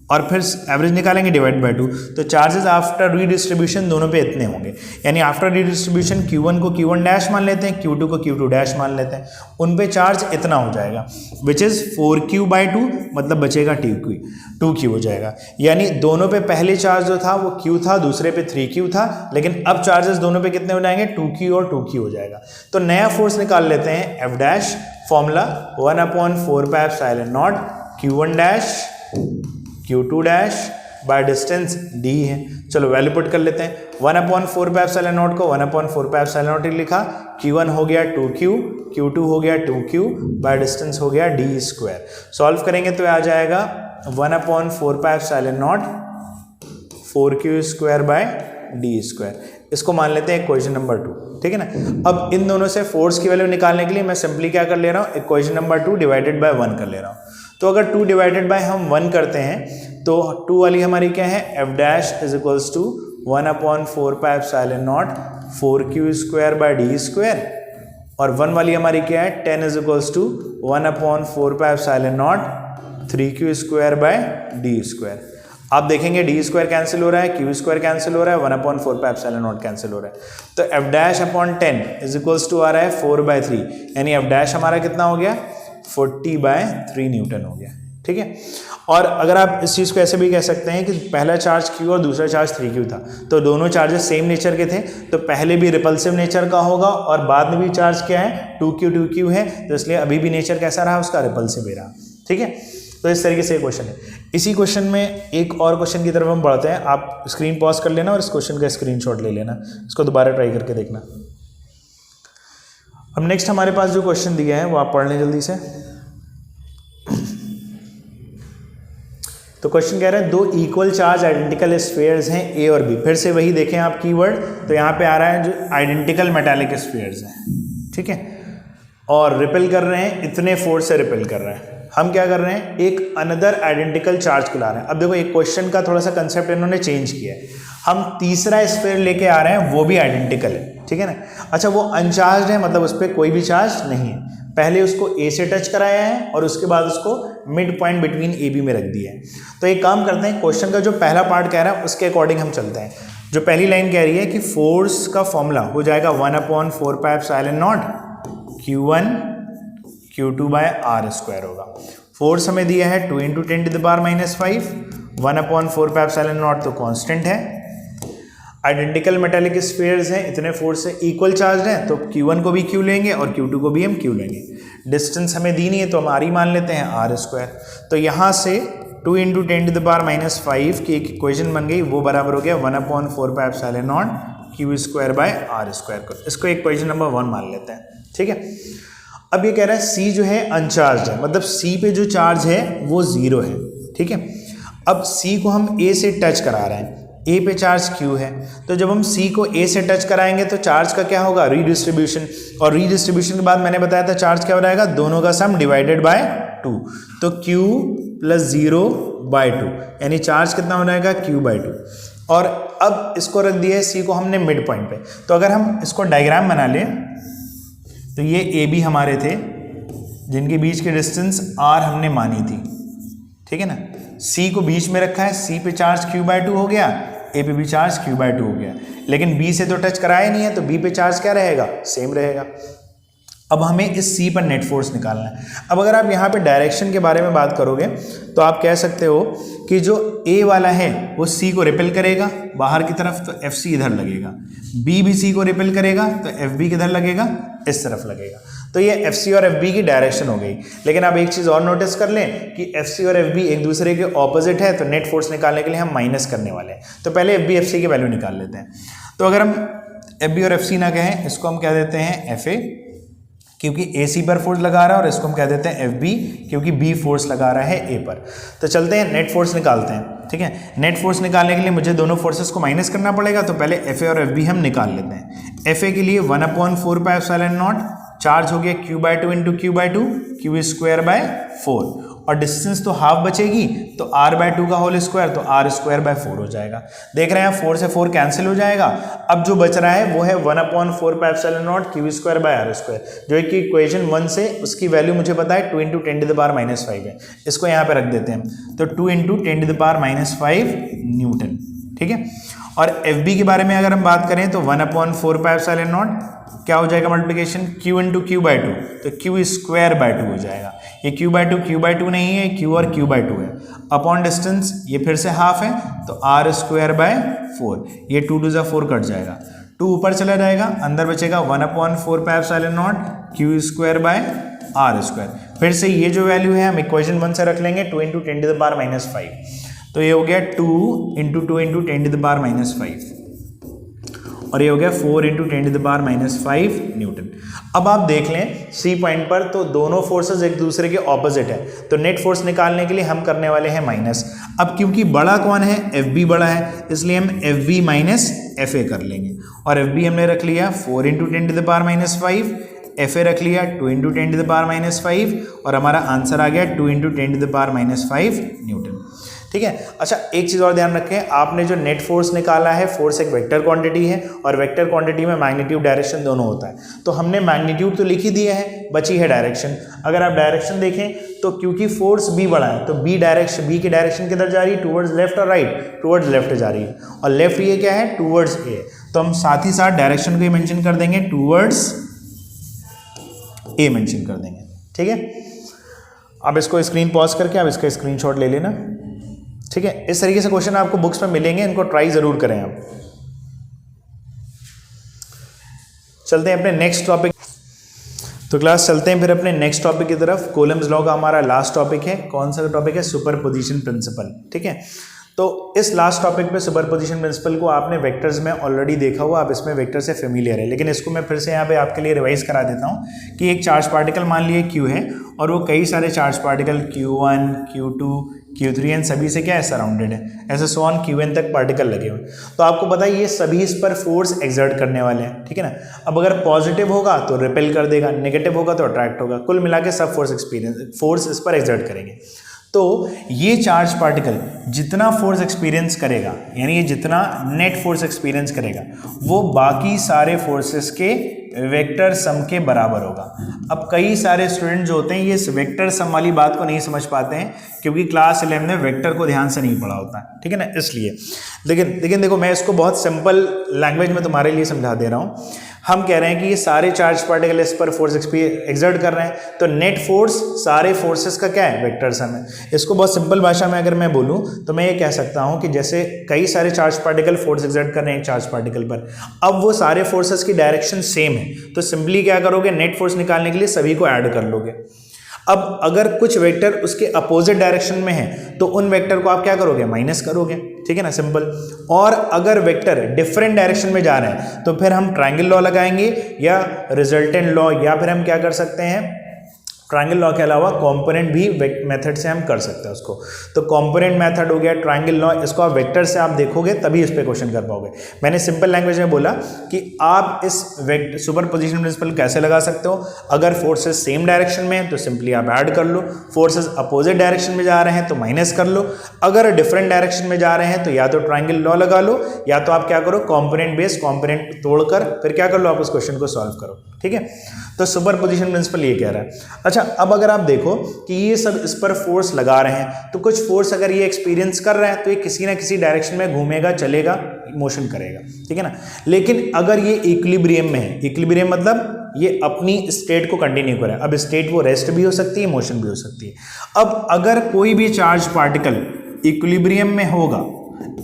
और फिर एवरेज निकालेंगे डिवाइड बाय 2, तो चार्जेस आफ्टर रीडिस्ट्रीब्यूशन दोनों पे इतने होंगे। यानी आफ्टर रीडिस्ट्रीब्यूशन q1 को q1 डैश मान लेते हैं, q2 को q2 डैश मान लेते हैं, उन पे चार्ज इतना हो जाएगा विच इज़ 4q बाई 2, मतलब बचेगा 2q हो जाएगा। यानी दोनों पे पहले चार्ज जो था वो q था, दूसरे पे 3q था, लेकिन अब चार्जेस दोनों पे कितने हो जाएंगे, 2q और 2q हो जाएगा। तो नया फोर्स निकाल लेते हैं f dash, formula 1/4πε0 q1 dash q2 dash by distance d है। चलो वैल्यू पुट कर लेते हैं। 1/4πε0 को 1/4πε0 लिखा, q1 हो गया 2q, q2 हो गया 2q, बाय डिस्टेंस हो गया d स्क्वायर। सॉल्व करेंगे तो आ जाएगा 1/4πε0 4q square bye d square. इसको मान लेते हैं इक्वेशन नंबर 2, ठीक है ना। अब इन दोनों से फोर्स की वैल्यू निकालने के लिए मैं सिंपली क्या कर ले रहा हूँ, इक्वेशन नंबर 2 डिवाइडेड बाय 1 कर ले रहा हूँ। तो अगर 2 डिवाइडेड बाय हम 1 करते हैं तो 2 वाली हमारी क्या है, f dash is equals to 1/4πε0 4q square by D square, और 1 वाली हमारी क्या है, 10 is equals to 1/4πε0 3q square by D square. आप देखेंगे डी स्क्वायर कैंसिल हो रहा है, क्यू स्क्वायर कैंसिल हो रहा है, 1/4πε0 कैंसिल हो रहा है। तो f dash upon 10 is equals to आ रहा है 4/3, यानी f डैश हमारा कितना हो गया, 40/3 न्यूटन हो गया, ठीक है। और अगर आप इस चीज़ को ऐसे भी कह सकते हैं कि पहला चार्ज q और दूसरा चार्ज 3q था, तो दोनों चार्जेस सेम नेचर के थे, तो पहले भी रिपल्सिव नेचर का होगा और बाद में भी चार्ज क्या है, 2q है, तो इसलिए अभी भी नेचर कैसा रहा उसका, रिपल्सिव ही रहा, ठीक है। तो इस तरीके से ये क्वेश्चन है। इसी क्वेश्चन में एक और क्वेश्चन की तरफ हम बढ़ते हैं। आप स्क्रीन पॉज कर लेना और इस क्वेश्चन का स्क्रीनशॉट ले लेना, इसको दोबारा ट्राई करके देखना। अब नेक्स्ट हमारे पास जो क्वेश्चन दिया है वो आप पढ़ लें जल्दी से। तो क्वेश्चन कह रहा है दो इक्वल चार्ज आइडेंटिकल स्फीयर्स हैं ए और बी। फिर से वही देखें आप कीवर्ड, तो यहाँ पे आ रहा है जो आइडेंटिकल मेटालिक स्फीयर्स हैं, ठीक है, और रिपेल कर रहे हैं, इतने फोर्स से रिपेल कर रहे हैं। हम क्या कर रहे हैं, एक अनदर आइडेंटिकल चार्ज को ला रहे हैं। अब देखो एक क्वेश्चन का थोड़ा सा कंसेप्ट इन्होंने चेंज किया है। हम तीसरा स्फीयर लेके आ रहे हैं, वो भी आइडेंटिकल है, ठीक है ना। अच्छा वो अनचार्ज है, मतलब उस पर कोई भी चार्ज नहीं है। पहले उसको ए से टच कराया है और उसके बाद उसको mid point between A B में रख दिया है। तो एक काम करते हैं, क्वेश्चन का जो पहला पार्ट कह रहा है उसके अकॉर्डिंग हम चलते हैं। जो पहली लाइन कह रही है कि फोर्स का फॉर्मूला हो जाएगा 1/4πε0 q1 q2 by R square होगा। फोर्स हमें दिया है 2 × 10⁻⁵, 1/4πε0 तो कांस्टेंट है। आइडेंटिकल मेटालिक स्फीयर्स हैं, इतने फोर्स से इक्वल चार्ज हैं, तो q1 को भी q लेंगे और q2 को भी हम q लेंगे। डिस्टेंस हमें दी नहीं है तो हम r ही मान लेते हैं, r स्क्वायर। तो यहाँ से 2 × 10⁻⁵ की एक इक्वेशन बन गई, वो बराबर हो गया 1/4πε0 q square by R square को। इसको इक्वेशन नंबर 1 मान लेते हैं, ठीक है। अब ये कह रहा है C जो है अनचार्ज है, मतलब C पे जो चार्ज है वो 0 है, ठीक है। अब C को हम A से टच करा रहे हैं, A पे चार्ज Q है, तो जब हम C को A से टच कराएंगे तो चार्ज का क्या होगा, रीडिस्ट्रीब्यूशन। और रीडिस्ट्रीब्यूशन के बाद मैंने बताया था चार्ज क्या हो जाएगा, दोनों का सम डिवाइडेड बाय 2। तो Q + 0 बाय 2, यानी चार्ज कितना हो जाएगा Q बाय 2। और अब इसको रख दिया है C को हमने मिड पॉइंट पे। तो अगर हम इसको डायग्राम बना लें तो ये AB हमारे थे जिनके बीच की डिस्टेंस R हमने मानी थी, ठीक है ना। C को बीच में रखा है, C पे चार्ज Q बाय 2 हो गया, A पे भी चार्ज Q बाय 2 हो गया, लेकिन B से तो टच कराया नहीं है तो B पे चार्ज क्या रहेगा, सेम रहेगा। अब हमें इस C पर नेट फोर्स निकालना है। अब अगर आप यहाँ पे डायरेक्शन के बारे में बात करोगे तो आप कह सकते हो कि जो A वाला है वो C को रिपेल करेगा बाहर की तरफ, तो FC इधर लगेगा। B भी C को रिपेल करेगा तो FB किधर लगेगा, इस तरफ लगेगा। तो ये FC और FB की डायरेक्शन हो गई। लेकिन आप एक चीज़ और नोटिस कर लें कि FC और FB एक दूसरे के ऑपोजिट है, तो नेट फोर्स निकालने के लिए हम माइनस करने वाले हैं। तो पहले FB FC की वैल्यू निकाल लेते हैं। तो अगर हम FB और FC ना कहें, इसको हम कह देते हैं FA क्योंकि AC पर फोर्स लगा रहा है, और इसको हम कह देते हैं FB क्योंकि B फोर्स लगा रहा है A पर। तो चलते हैं नेट फोर्स निकालते हैं, ठीक है। नेट फोर्स निकालने के लिए मुझे दोनों फोर्सेस को माइनस करना पड़ेगा, तो पहले FA और FB हम निकाल लेते हैं। FA के लिए 1/4πε0 चार्ज हो गया Q by 2 into Q by 2, Q square by 4, और डिस्टेंस तो हाफ बचेगी तो R बाय 2 का होल स्क्वायर, तो R स्क्वायर बाय 4 हो जाएगा। देख रहे हैं 4 से 4 कैंसिल हो जाएगा। अब जो बच रहा है वो है 1/4πε0 Q square bye R square, जो कि इक्वेशन 1 से उसकी वैल्यू मुझे पता है 2 × 10⁻⁵ है। इसको यहाँ पे रख देते हैं, तो 2 × 10⁻⁵ न्यूटन, ठीक है। और FB के बारे में अगर हम बात करें तो 1/4πε0 क्या हो जाएगा multiplication, Q into Q by 2, तो Q स्क्वायर बाय 2 हो जाएगा। ये Q बाय 2 नहीं है, Q और Q बाय 2 है। अपॉन डिस्टेंस ये फिर से हाफ है, तो R स्क्वायर बाय 4, ये 2 2 4 कट जाएगा, 2 ऊपर चला जाएगा, अंदर बचेगा 1/4πε0 Q square bye R square. फिर से ये जो वैल्यू है हम इक्वेशन 1 से रख लेंगे 2 × 10⁻⁵, तो ये हो गया 2 × 2 × 10⁻⁵, और ये हो गया 4 × 10⁻⁵ न्यूटन। अब आप देख लें C पॉइंट पर तो दोनों फोर्सेस एक दूसरे के ऑपोजिट है, तो नेट फोर्स निकालने के लिए हम करने वाले हैं माइनस। अब क्योंकि बड़ा कौन है, FB बड़ा है, इसलिए हम FB माइनस FA कर लेंगे, और FB हमने रख लिया 4 × 10⁻⁵, FA रख लिया 2 × 10⁻⁵, और हमारा आंसर आ गया 2 × 10⁻⁵ न्यूटन, ठीक है। अच्छा एक चीज़ और ध्यान रखें, आपने जो नेट फोर्स निकाला है, फोर्स एक वेक्टर क्वांटिटी है, और वेक्टर क्वांटिटी में मैग्नीट्यूड डायरेक्शन दोनों होता है। तो हमने मैग्नीट्यूड तो लिख ही दिया है, बची है डायरेक्शन। अगर आप डायरेक्शन देखें तो क्योंकि फोर्स B बड़ा है तो B की डायरेक्शन किधर जा रही है, टूवर्ड्स लेफ्ट और राइट, टूवर्ड्स लेफ्ट जा रही है, और लेफ्ट ये क्या है, टूवर्ड्स A। तो हम साथ ही साथ डायरेक्शन को ही मेंशन कर देंगे, टूवर्ड्स A मेंशन कर देंगे, ठीक है। अब इसको स्क्रीन पॉज करके आप इसका स्क्रीनशॉट ले लेना, ठीक है। इस तरीके से क्वेश्चन आपको बुक्स में मिलेंगे, इनको ट्राई जरूर करें आप। चलते हैं अपने नेक्स्ट टॉपिक, तो क्लास चलते हैं फिर अपने नेक्स्ट टॉपिक की तरफ। कूलम्ब्स लॉ का हमारा लास्ट टॉपिक है। कौन सा टॉपिक है, सुपरपोजिशन प्रिंसिपल, ठीक है। तो इस लास्ट टॉपिक पे सुपरपोजिशन प्रिंसिपल को आपने वेक्टर्स में ऑलरेडी देखा हुआ, आप इसमें वेक्टर से फेमिलियर है, लेकिन इसको मैं फिर से यहाँ पे आपके लिए रिवाइज करा देता हूँ कि एक चार्ज पार्टिकल मान लिए Q है, और वो कई सारे charge particle Q1, Q2, Q3 and सभी से क्या है, सराउंडेड है, ऐसे सो ऑन Qn तक पार्टिकल लगे हुए। तो आपको पता है ये सभी इस पर फोर्स एक्सर्ट करने वाले हैं, ठीक है ना। अब अगर पॉजिटिव होगा तो रिपेल कर देगा, नेगेटिव होगा तो अट्रैक्ट होगा, कुल मिला के सब फोर्स इस पर एक्सर्ट करेंगे। तो ये चार्ज पार्टिकल जितना फोर्स एक्सपीरियंस करेगा, यानी ये जितना नेट फोर्स एक्सपीरियंस करेगा, वो बाकी सारे फोर्सेस के वेक्टर सम के बराबर होगा। अब कई सारे स्टूडेंट जो होते हैं ये इस वेक्टर सम वाली बात को नहीं समझ पाते हैं, क्योंकि क्लास 11 में वेक्टर को ध्यान से नहीं पढ़ा होता है, ठीक है ना, इसलिए। लेकिन देखो मैं इसको बहुत सिंपल लैंग्वेज में तुम्हारे लिए समझा दे रहा हूँ। हम कह रहे हैं कि ये सारे चार्ज पार्टिकल इस पर फोर्स एक्सर्ट कर रहे हैं, तो नेट फोर्स सारे फोर्सेस का क्या है, वेक्टर सम है। इसको बहुत सिंपल भाषा में अगर मैं बोलूं तो मैं ये कह सकता हूं कि जैसे कई सारे चार्ज पार्टिकल फोर्स एक्सर्ट कर रहे हैं एक चार्ज पार्टिकल पर, अब वो सारे फोर्सेस की डायरेक्शन सेम है, तो सिंपली क्या करोगे, नेट फोर्स निकालने के लिए सभी को ऐड कर लोगे। अब अगर कुछ वेक्टर उसके अपोजिट डायरेक्शन में है तो उन वेक्टर को आप क्या करोगे, माइनस करोगे, ठीक है ना, सिंपल। और अगर वेक्टर डिफरेंट डायरेक्शन में जा रहे हैं तो फिर हम ट्रायंगल लॉ लगाएंगे, या रिजल्टेंट लॉ, या फिर हम क्या कर सकते हैं, ट्रायंगल लॉ के अलावा कंपोनेंट भी मेथड से हम कर सकते हैं उसको। तो कंपोनेंट मेथड हो गया, ट्रायंगल लॉ, इसको आप वेक्टर से आप देखोगे तभी इस पे क्वेश्चन कर पाओगे। मैंने सिंपल लैंग्वेज में बोला कि आप इस सुपरपोजिशन प्रिंसिपल कैसे लगा सकते हो। अगर फोर्सेस सेम डायरेक्शन में है तो सिंपली आप ऐड कर लो, फोर्सेस अपोजिट डायरेक्शन में जा रहे हैं तो माइनस कर लो, अगर डिफरेंट डायरेक्शन में जा रहे हैं तो या तो ट्रायंगल लॉ लगा लो या तो आप क्या करो, कंपोनेंट बेस कंपोनेंट तोड़कर फिर क्या कर लो, आप उस क्वेश्चन को सॉल्व करो। ठीक है, तो सुपरपोजिशन प्रिंसिपल ये कह रहा है। अच्छा, अब अगर आप देखो कि ये सब इस पर फोर्स लगा रहे हैं तो कुछ फोर्स अगर ये एक्सपीरियंस कर रहा है तो ये किसी ना किसी डायरेक्शन में घूमेगा, चलेगा, मोशन करेगा। ठीक है ना, लेकिन अगर ये इक्विलिब्रियम में है, इक्विलिब्रियम मतलब ये अपनी स्टेट को कंटिन्यू करे। अब स्टेट वो रेस्ट भी हो सकती है, मोशन भी हो सकती है। अब अगर कोई भी चार्ज पार्टिकल इक्विलिब्रियम में होगा,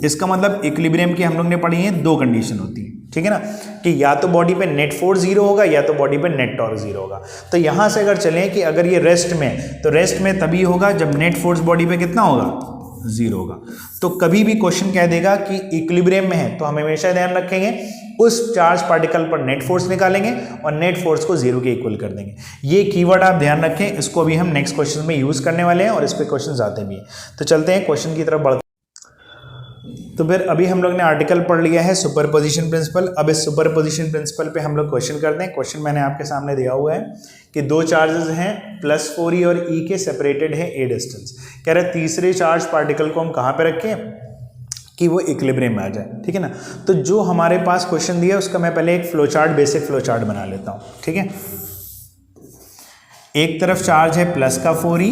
इसका मतलब इक्विलिब्रियम की हम लोग ने पढ़ी है दो कंडीशन होती है। ठीक है ना, कि या तो बॉडी पे नेट फोर्स जीरो होगा या तो बॉडी पे नेट टॉर्क जीरो होगा। तो यहां से अगर चलें कि अगर ये रेस्ट में, तो रेस्ट में तभी होगा जब नेट फोर्स बॉडी पे कितना होगा, जीरो होगा। तो कभी भी क्वेश्चन कह देगा कि इक्विलिब्रियम में है तो हम हमेशा ध्यान रखेंगे उस चार्ज पार्टिकल पर नेट फोर्स निकालेंगे और नेट फोर्स को जीरो के इक्वल कर देंगे। ये कीवर्ड आप ध्यान रखें, इसको अभी हम नेक्स्ट क्वेश्चन में यूज करने वाले हैं और इस पे क्वेश्चन आते भी हैं। तो चलते हैं क्वेश्चन की तरफ बढ़ते। तो फिर अभी हम लोग ने आर्टिकल पढ़ लिया है सुपरपोजिशन प्रिंसिपल। अब इस सुपरपोजिशन प्रिंसिपल पे हम लोग क्वेश्चन करते हैं। क्वेश्चन मैंने आपके सामने दिया हुआ है कि दो चार्जेस हैं +4e और e के सेपरेटेड है a डिस्टेंस। कह रहे तीसरे चार्ज पार्टिकल को हम कहाँ पे रखें कि वो इक्विलिब्रियम में आ जाए। ठीक है ना, तो जो हमारे पास क्वेश्चन दिया उसका मैं पहले एक flow chart, basic flow chart बना लेता हूँ। ठीक है, एक तरफ चार्ज है प्लस का 4e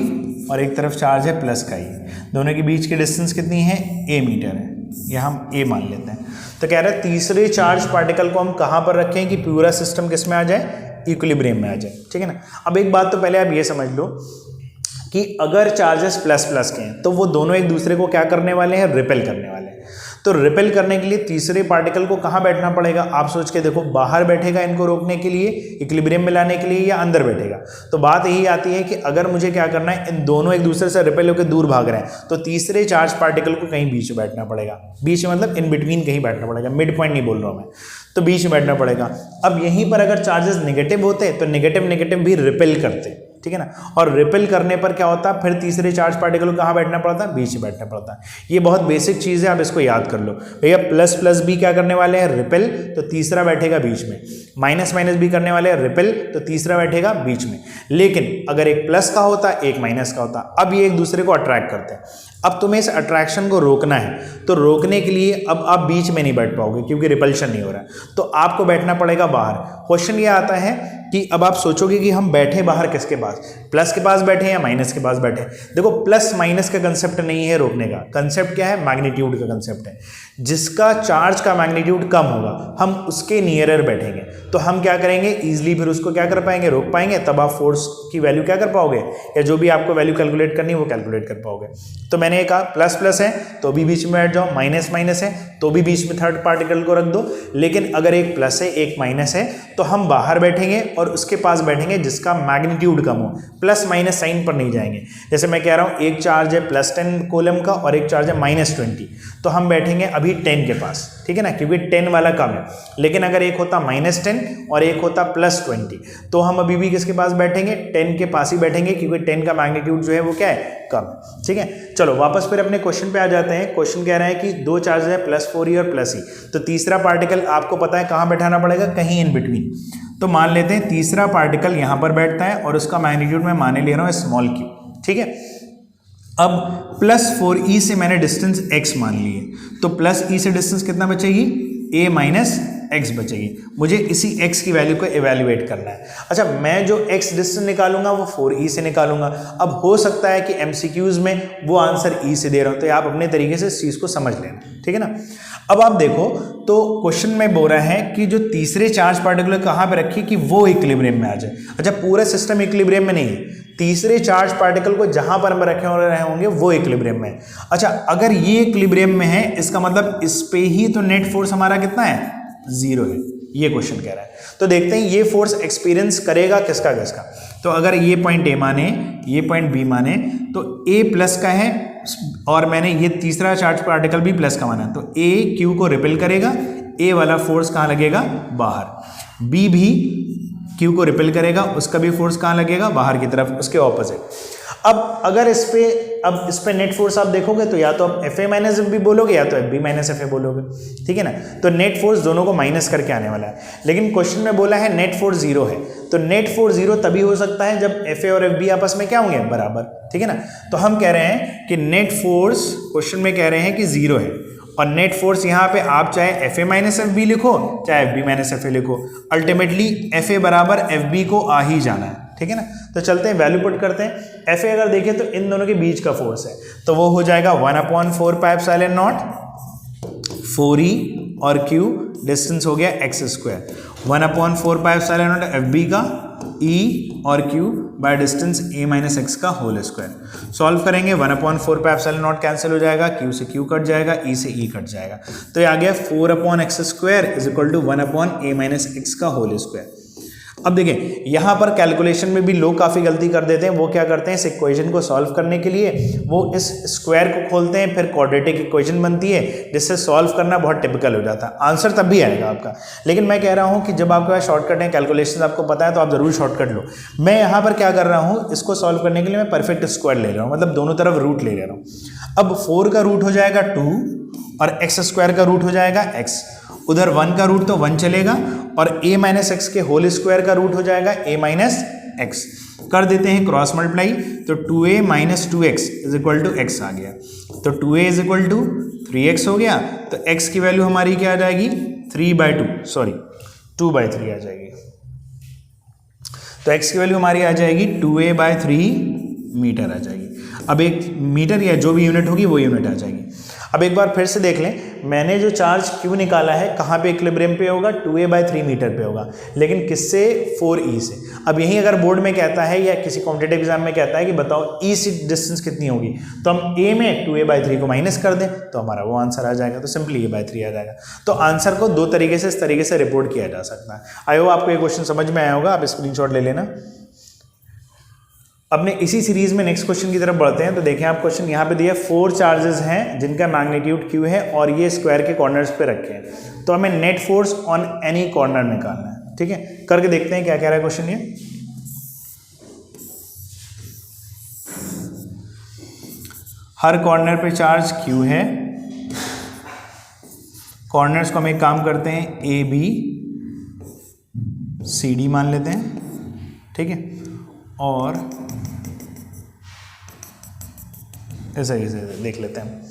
और एक तरफ चार्ज है प्लस का e। दोनों के बीच की डिस्टेंस कितनी है, a मीटर है, यह हम a मान लेते हैं। तो कह रहे हैं तीसरे चार्ज पार्टिकल को हम कहाँ पर रखें कि पूरा सिस्टम किस में आ जाए, इक्विलिब्रियम में आ जाए। ठीक है ना, अब एक बात तो पहले आप ये समझ लो कि अगर चार्जेस प्लस प्लस के हैं तो वो दोनों एक दूसरे को क्या करने वाले हैं, रिपेल करने वाले हैं। तो रिपेल करने के लिए तीसरे पार्टिकल को कहाँ बैठना पड़ेगा, आप सोच के देखो, बाहर बैठेगा इनको रोकने के लिए, इक्विलिब्रियम में लाने के लिए, या अंदर बैठेगा। तो बात यही आती है कि अगर मुझे क्या करना है, इन दोनों एक दूसरे से रिपेल होकर दूर भाग रहे हैं तो तीसरे चार्ज पार्टिकल को कहीं बीच में बैठना पड़ेगा। बीच में मतलब इन बिटवीन कहीं बैठना पड़ेगा, मिड पॉइंट नहीं बोल रहा हूँ मैं, तो बीच में बैठना पड़ेगा। अब यहीं पर अगर चार्जेस नेगेटिव होते तो नेगेटिव नेगेटिव भी रिपेल करते। ठीक है ना, और रिपेल करने पर क्या होता है, फिर तीसरे चार्ज पार्टिकल को कहाँ बैठना पड़ता है, बीच में बैठना पड़ता है। ये बहुत बेसिक चीज़ है, आप इसको याद कर लो भैया। प्लस प्लस भी क्या करने वाले हैं, रिपेल, तो तीसरा बैठेगा बीच में। माइनस माइनस भी करने वाले हैं रिपेल, तो तीसरा बैठेगा बीच में। लेकिन अगर एक प्लस का होता, एक माइनस का होता, अब ये एक दूसरे को अट्रैक्ट करते हैं। अब तुम्हें इस अट्रैक्शन को रोकना है, तो रोकने के लिए अब आप बीच में नहीं बैठ पाओगे क्योंकि रिपल्शन नहीं हो रहा है, तो आपको बैठना पड़ेगा बाहर। क्वेश्चन ये आता है कि अब आप सोचोगे कि हम बैठे बाहर किसके पास, प्लस के पास बैठे या माइनस के पास बैठे। देखो, प्लस माइनस का कंसेप्ट नहीं है रोकने का, कंसेप्ट क्या है, मैग्नीट्यूड का कंसेप्ट है। जिसका चार्ज का मैग्नीट्यूड कम होगा हम उसके नियरर बैठेंगे, तो हम क्या करेंगे, इजीली फिर उसको क्या कर पाएंगे, रोक पाएंगे। तब आप फोर्स की वैल्यू क्या कर पाओगे, या जो भी आपको वैल्यू कैलकुलेट करनी है वो कैलकुलेट कर पाओगे। तो मैंने कहा प्लस प्लस है तो भी बीच में बैठ जाओ, माइनस माइनस है तो भी बीच में थर्ड पार्टिकल को रख दो। लेकिन अगर एक प्लस है एक माइनस है तो हम बाहर बैठेंगे और उसके पास बैठेंगे जिसका मैग्नीट्यूड कम हो, प्लस माइनस साइन पर नहीं जाएंगे। जैसे मैं कह रहा हूँ एक चार्ज है +10 कूलम का और एक चार्ज है -20, तो हम बैठेंगे अभी 10 के पास। ठीक है ना, क्योंकि 10 वाला कम है। लेकिन अगर एक होता -10 और एक होता +20 तो हम अभी भी किसके पास बैठेंगे, 10 के पास ही बैठेंगे, क्योंकि 10 का मैग्नीट्यूड जो है वो क्या है, कम। ठीक है, चलो वापस फिर अपने क्वेश्चन पे आ जाते हैं। क्वेश्चन कह रहा है कि दो चार्ज है +4e और +e, तो तीसरा पार्टिकल आपको पता है कहाँ बैठाना पड़ेगा, कहीं इन बिटवीन। तो मान लेते हैं तीसरा पार्टिकल यहाँ पर बैठता है और उसका मैग्नीट्यूड मैं माने ले रहा हूँ स्मॉल q। ठीक है, अब +4e से मैंने डिस्टेंस x मान ली है, तो +e से डिस्टेंस कितना बचेगी, a - x बचेगी। मुझे इसी x की वैल्यू को एवेल्युएट करना है। अच्छा, मैं जो x डिस्टेंस निकालूंगा वो 4e से निकालूंगा। अब हो सकता है कि MCQs में वो आंसर e से दे रहा हूं, तो आप अपने तरीके से इस चीज़ को समझ लेना। ठीक है ना, अब आप देखो तो क्वेश्चन में बोल रहा है कि जो तीसरे चार्ज पार्टिकल कहाँ पे रखिए कि वो इक्विलिब्रियम में आ जाए। अच्छा, पूरा सिस्टम इक्विलिब्रियम में नहीं है, तीसरे चार्ज पार्टिकल को जहां पर हम रखे रहे होंगे वो इक्विलिब्रियम में है। अच्छा, अगर ये इक्विलिब्रियम में है इसका मतलब इस पे ही तो नेट फोर्स हमारा कितना है, 0 है। ये क्वेश्चन कह रहा है। तो देखते हैं ये फोर्स एक्सपीरियंस करेगा किसका किसका। तो अगर ये पॉइंट A माने, ये पॉइंट B माने, तो A प्लस का है और मैंने ये तीसरा चार्ज पार्टिकल भी प्लस का माना, तो A Q को रिपेल करेगा, A वाला फोर्स कहाँ लगेगा, बाहर। B भी क्यू को रिपेल करेगा, उसका भी फोर्स कहाँ लगेगा, बाहर की तरफ, उसके ऑपोजिट। अब अगर इस पे नेट फोर्स आप देखोगे तो या तो आप F A minus F B बोलोगे या तो F B minus F A बोलोगे, ठीक है ना। तो नेट फोर्स दोनों को माइनस करके आने वाला है, लेकिन क्वेश्चन में बोला है नेट फोर्स जीरो है, तो नेट फोर्स जीरो तभी हो सकता है जब एफ ए और एफ बी आपस में क्या होंगे, बराबर, ठीक है ना। तो हम कह रहे हैं कि नेट फोर्स क्वेश्चन में कह रहे हैं कि जीरो है, और नेट फोर्स यहाँ पे आप चाहे F A minus F B लिखो चाहे F B minus F A लिखो, अल्टीमेटली एफ ए बराबर एफ बी को आ ही जाना है, ठीक है ना। तो चलते हैं वैल्यू पुट करते हैं। एफ ए अगर देखें तो इन दोनों के बीच का फोर्स है, तो वो हो जाएगा 1/4 पाई एप्सिलॉन नॉट 4e और q डिस्टेंस हो गया x square, 1/4 pi epsilon naught F B का e और q by distance a minus X का होल स्क्वायर। सॉल्व करेंगे 1/4 पाई एप्सिलॉन नॉट कैंसिल हो जाएगा, q से q कट जाएगा, e से e कट जाएगा, तो ये आ गया 4/x square is equal to 1/a minus X का होल स्क्वायर। अब देखें यहाँ पर कैलकुलेशन में भी लोग काफ़ी गलती कर देते हैं। वो क्या करते हैं, इस इक्वेशन को सॉल्व करने के लिए वो इस स्क्वायर को खोलते हैं, फिर क्वाड्रेटिक इक्वेशन बनती है, जिससे सॉल्व करना बहुत टिपिकल हो जाता है, आंसर तब भी आएगा आपका। लेकिन मैं कह रहा हूँ कि जब आपके पास शॉर्टकट है, कैलकुलेशन आपको पता है, तो आप ज़रूर शॉर्टकट लो। मैं यहाँ पर क्या कर रहा हूँ, इसको सॉल्व करने के लिए मैं परफेक्ट स्क्वायर ले रहा हूँ, मतलब दोनों तरफ रूट ले रहा हूँ। अब 4 का रूट हो जाएगा 2 और एक्स स्क्वायर का रूट हो जाएगा x, उधर 1 का रूट तो 1 चलेगा, और a माइनस एक्स के होल स्क्वायर का रूट हो जाएगा a माइनस एक्स। कर देते हैं क्रॉस मल्टीप्लाई, तो 2a minus 2x is equal to x आ गया, तो 2a is equal to 3x हो गया, तो x की वैल्यू हमारी क्या आ जाएगी, 2/3 आ जाएगी। तो x की वैल्यू हमारी आ जाएगी 2a/3 मीटर आ जाएगी। अब एक मीटर या जो भी यूनिट होगी वो यूनिट आ जाएगी। अब एक बार फिर से देख लें, मैंने जो चार्ज Q निकाला है कहाँ पे इक्विलिब्रियम पे होगा, 2a/3 मीटर पे होगा, लेकिन किससे, 4e से। अब यहीं अगर बोर्ड में कहता है या किसी कॉम्पिटिटिव एग्जाम में कहता है कि बताओ e से डिस्टेंस कितनी होगी, तो हम a में 2a/3 को माइनस कर दें तो हमारा वो आंसर आ जाएगा, तो सिंपली a/3 आ जाएगा। तो आंसर को दो तरीके से, इस तरीके से रिपोर्ट किया जा सकता है। आई होप आपको ये क्वेश्चन समझ में आया होगा, आप स्क्रीनशॉट ले लेना। अपने इसी सीरीज में नेक्स्ट क्वेश्चन की तरफ बढ़ते हैं। तो देखें आप, क्वेश्चन यहाँ पे दिया 4 चार्जेस हैं जिनका मैग्नीट्यूड Q है और ये स्क्वायर के कॉर्नर्स पे रखे हैं, तो हमें net force on any corner निकालना है, ठीक है। करके देखते हैं क्या कह रहा है क्वेश्चन। ये हर कॉर्नर पे चार्ज Q है, कॉर्नर्स को हम एक काम करते हैं A B C D मान लेते हैं, ठीक है, और ऐसा देख लेते हैं।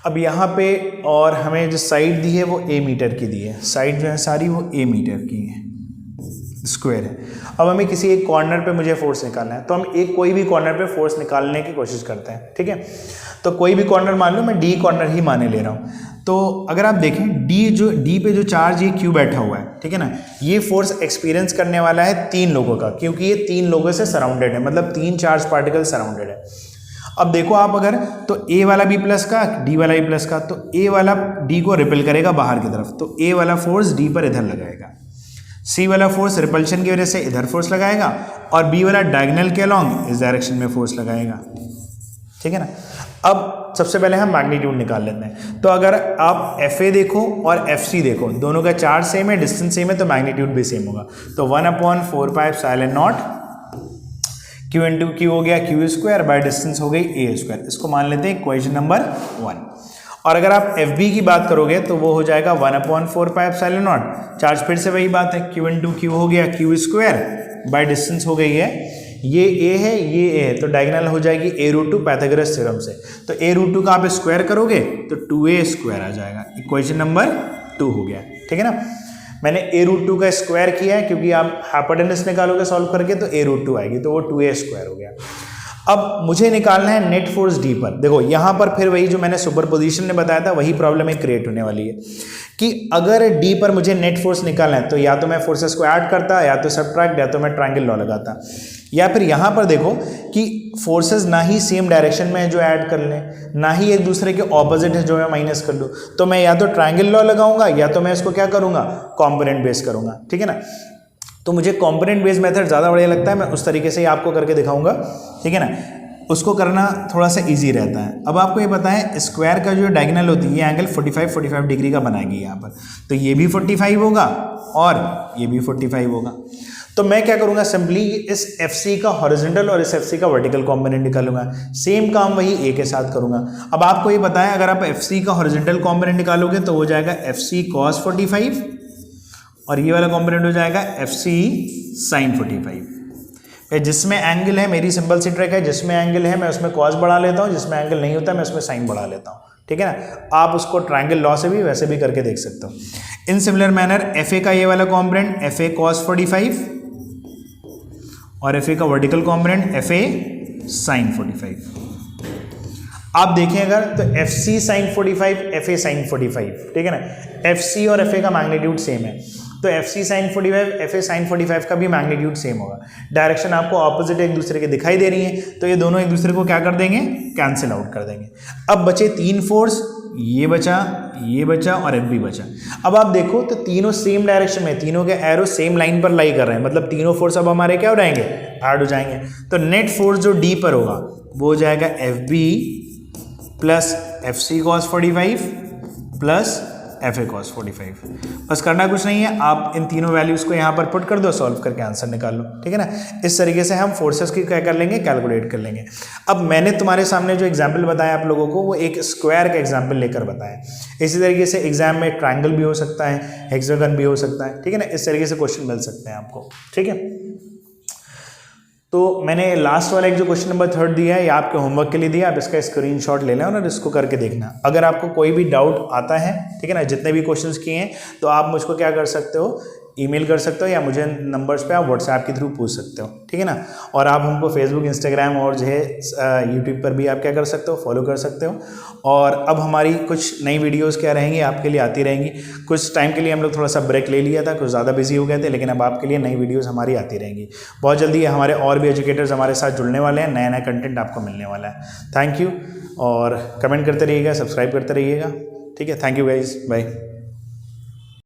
अब यहाँ पे और हमें जो साइड दी है वो a मीटर की दी है, साइड जो है सारी वो a मीटर की है, स्क्वायर है। अब हमें किसी एक कॉर्नर पे मुझे फोर्स निकालना है, तो हम एक कोई भी कॉर्नर पे फोर्स निकालने की कोशिश करते हैं, ठीक है। तो कोई भी कॉर्नर मान लो, मैं D कॉर्नर ही माने ले रहा हूँ। तो अगर आप देखें D पे जो चार्ज ये Q बैठा हुआ है, ठीक है ना, ये फोर्स एक्सपीरियंस करने वाला है 3 लोगों का, क्योंकि ये 3 लोगों से सराउंडेड है, मतलब 3 चार्ज पार्टिकल सराउंडेड है। अब देखो आप अगर, तो A वाला B प्लस का, D वाला B प्लस का, तो A वाला D को रिपेल करेगा बाहर की तरफ, तो A वाला फोर्स D पर इधर लगाएगा, C वाला फोर्स रिपल्शन की वजह से इधर फोर्स लगाएगा, और B वाला डायगोनल के अलॉन्ग इस डायरेक्शन में फोर्स लगाएगा, ठीक है ना। अब सबसे पहले हम मैग्नीट्यूड निकाल लेते हैं। तो अगर आप FA देखो और FC देखो, दोनों का चार्ज सेम है, डिस्टेंस सेम है, तो मैग्नीट्यूड भी सेम होगा। तो 1/4 pi epsilon not Q into Q हो गया Q स्क्वायर, बाय डिस्टेंस हो गई A स्क्वायर। इसको मान लेते हैं इक्वेशन नंबर 1। और अगर आप FB की बात करोगे तो वो हो जाएगा 1/4 पाई एप्सिलॉन नॉट, चार्ज फिर से वही बात है, Q इंटू Q हो गया Q स्क्वायर, बाय डिस्टेंस हो गई है, ये A है ये A है, तो डायगोनल हो जाएगी A√2 पाइथागोरस थ्योरम से। तो A√2 का आप स्क्वायर करोगे तो 2A स्क्वायर आ जाएगा, इक्वेशन नंबर 2 हो गया, ठीक है ना। मैंने A√2 का स्क्वायर किया है, क्योंकि आप हाइपोटेनस निकालोगे सॉल्व करके तो A√2 आएगी, तो वो 2A स्क्वायर हो गया। अब मुझे निकालना है नेट फोर्स D पर। देखो यहाँ पर फिर वही जो मैंने सुपरपोजिशन में बताया था, वही प्रॉब्लम एक क्रिएट होने वाली है कि अगर D पर मुझे नेट फोर्स निकालना है, तो या तो मैं फोर्सेस को ऐड करता, या तो सब्ट्रैक्ट, या तो मैं ट्रायंगल लॉ लगाता, या फिर यहाँ पर देखो कि फोर्सेस ना ही सेम डायरेक्शन में है जो ऐड कर लें, ना ही एक दूसरे के ऑपोजिट है जो मैं माइनस कर लूँ, तो मैं या तो ट्रायंगल लॉ लगाऊंगा, या तो मैं इसको क्या करूँगा, कॉम्पोनेंट बेस करूँगा, ठीक है ना। तो मुझे कॉम्पोनेंट बेस मेथड ज़्यादा बढ़िया लगता है, मैं उस तरीके से ही आपको करके दिखाऊंगा, ठीक है ना। उसको करना थोड़ा सा इजी रहता है। अब आपको ये पता है स्क्वायर का जो डायगोनल होती है, ये एंगल 45 डिग्री का बनाएगी यहाँ पर, तो ये भी 45 होगा और ये भी 45 होगा। तो मैं क्या करूंगा, सिंपली इस FC का हॉरिजॉन्टल और इस FC का वर्टिकल कॉम्पोनेंट निकालूंगा। सेम काम वही A के साथ करूंगा। अब आपको ये पता है, अगर आप FC का हॉरिजॉन्टल कॉम्पोनेंट निकालोगे तो हो जाएगा FC cos 45 और ये वाला कॉम्पोनेंट हो जाएगा FC sin 45। जिसमें एंगल है, मेरी सिंपल सी ट्रिक है, जिसमें एंगल है मैं उसमें cos बढ़ा लेता हूँ, जिसमें एंगल नहीं होता मैं उसमें sin बढ़ा लेता हूँ। ठीक है ना, आप उसको ट्रायंगल लॉ से भी वैसे भी करके देख सकते हो। इन सिमिलर मैनर FA का ये वाला कॉम्पोनेंट FA cos 45 और FA का वर्टिकल कॉम्पोनेंट FA sin 45। आप देखें अगर तो FC sin 45 FA sin 45, ठीक है ना, FC और FA का मैग्नीट्यूड सेम है, तो FC sin 45 FA sin 45 का भी मैग्नीट्यूड सेम होगा। डायरेक्शन आपको ऑपोजिट एक दूसरे के दिखाई दे रही है, तो ये दोनों एक दूसरे को क्या कर देंगे, कैंसिल आउट कर देंगे। अब बचे 3 फोर्स, ये बचा और FB बचा। अब आप देखो तो तीनों सेम डायरेक्शन में, तीनों के एरो सेम लाइन पर लाई कर रहे हैं, मतलब तीनों फोर्स अब हमारे क्या हो जाएंगे, ऐड हो जाएंगे। तो नेट फोर्स जो D पर होगा वो हो जाएगा FB plus FC cos 45 plus FA cos 45। बस करना कुछ नहीं है, आप इन तीनों वैल्यूज़ को यहाँ पर पुट कर दो, सॉल्व करके आंसर निकाल लो। ठीक है ना, इस तरीके से हम फोर्सेस की क्या कर लेंगे, कैलकुलेट कर लेंगे। अब मैंने तुम्हारे सामने जो एग्जाम्पल बताया आप लोगों को, वो एक स्क्वायर का एग्जाम्पल लेकर बताया। इसी तरीके से एग्जाम में ट्राइंगल भी हो सकता है, हेक्सागन भी हो सकता है। ठीक है ना, इस तरीके से क्वेश्चन मिल सकते हैं आपको। ठीक है, तो मैंने लास्ट वाला एक जो क्वेश्चन नंबर 3 दिया है, ये आपके होमवर्क के लिए दिया, आप इसका स्क्रीनशॉट ले लें और इसको करके देखना। अगर आपको कोई भी डाउट आता है, ठीक है ना, जितने भी क्वेश्चंस किए हैं, तो आप मुझको क्या कर सकते हो, ईमेल कर सकते हो या मुझे नंबर्स पे आप व्हाट्सएप के थ्रू पूछ सकते हो। ठीक है ना, और आप हमको फेसबुक, इंस्टाग्राम और जो है यूट्यूब पर भी आप क्या कर सकते हो, फॉलो कर सकते हो। और अब हमारी कुछ नई वीडियोस क्या रहेंगी, आपके लिए आती रहेंगी। कुछ टाइम के लिए हम लोग थोड़ा सा ब्रेक ले लिया था, कुछ ज़्यादा बिजी हो गए थे, लेकिन अब आपके लिए नई वीडियोज़ हमारी आती रहेंगी। बहुत जल्दी हमारे और भी एजुकेटर्स हमारे साथ जुड़ने वाले हैं, नया नया कंटेंट आपको मिलने वाला है। थैंक यू, और कमेंट करते रहिएगा, सब्सक्राइब करते रहिएगा। ठीक है, थैंक यू गाइज, बाय।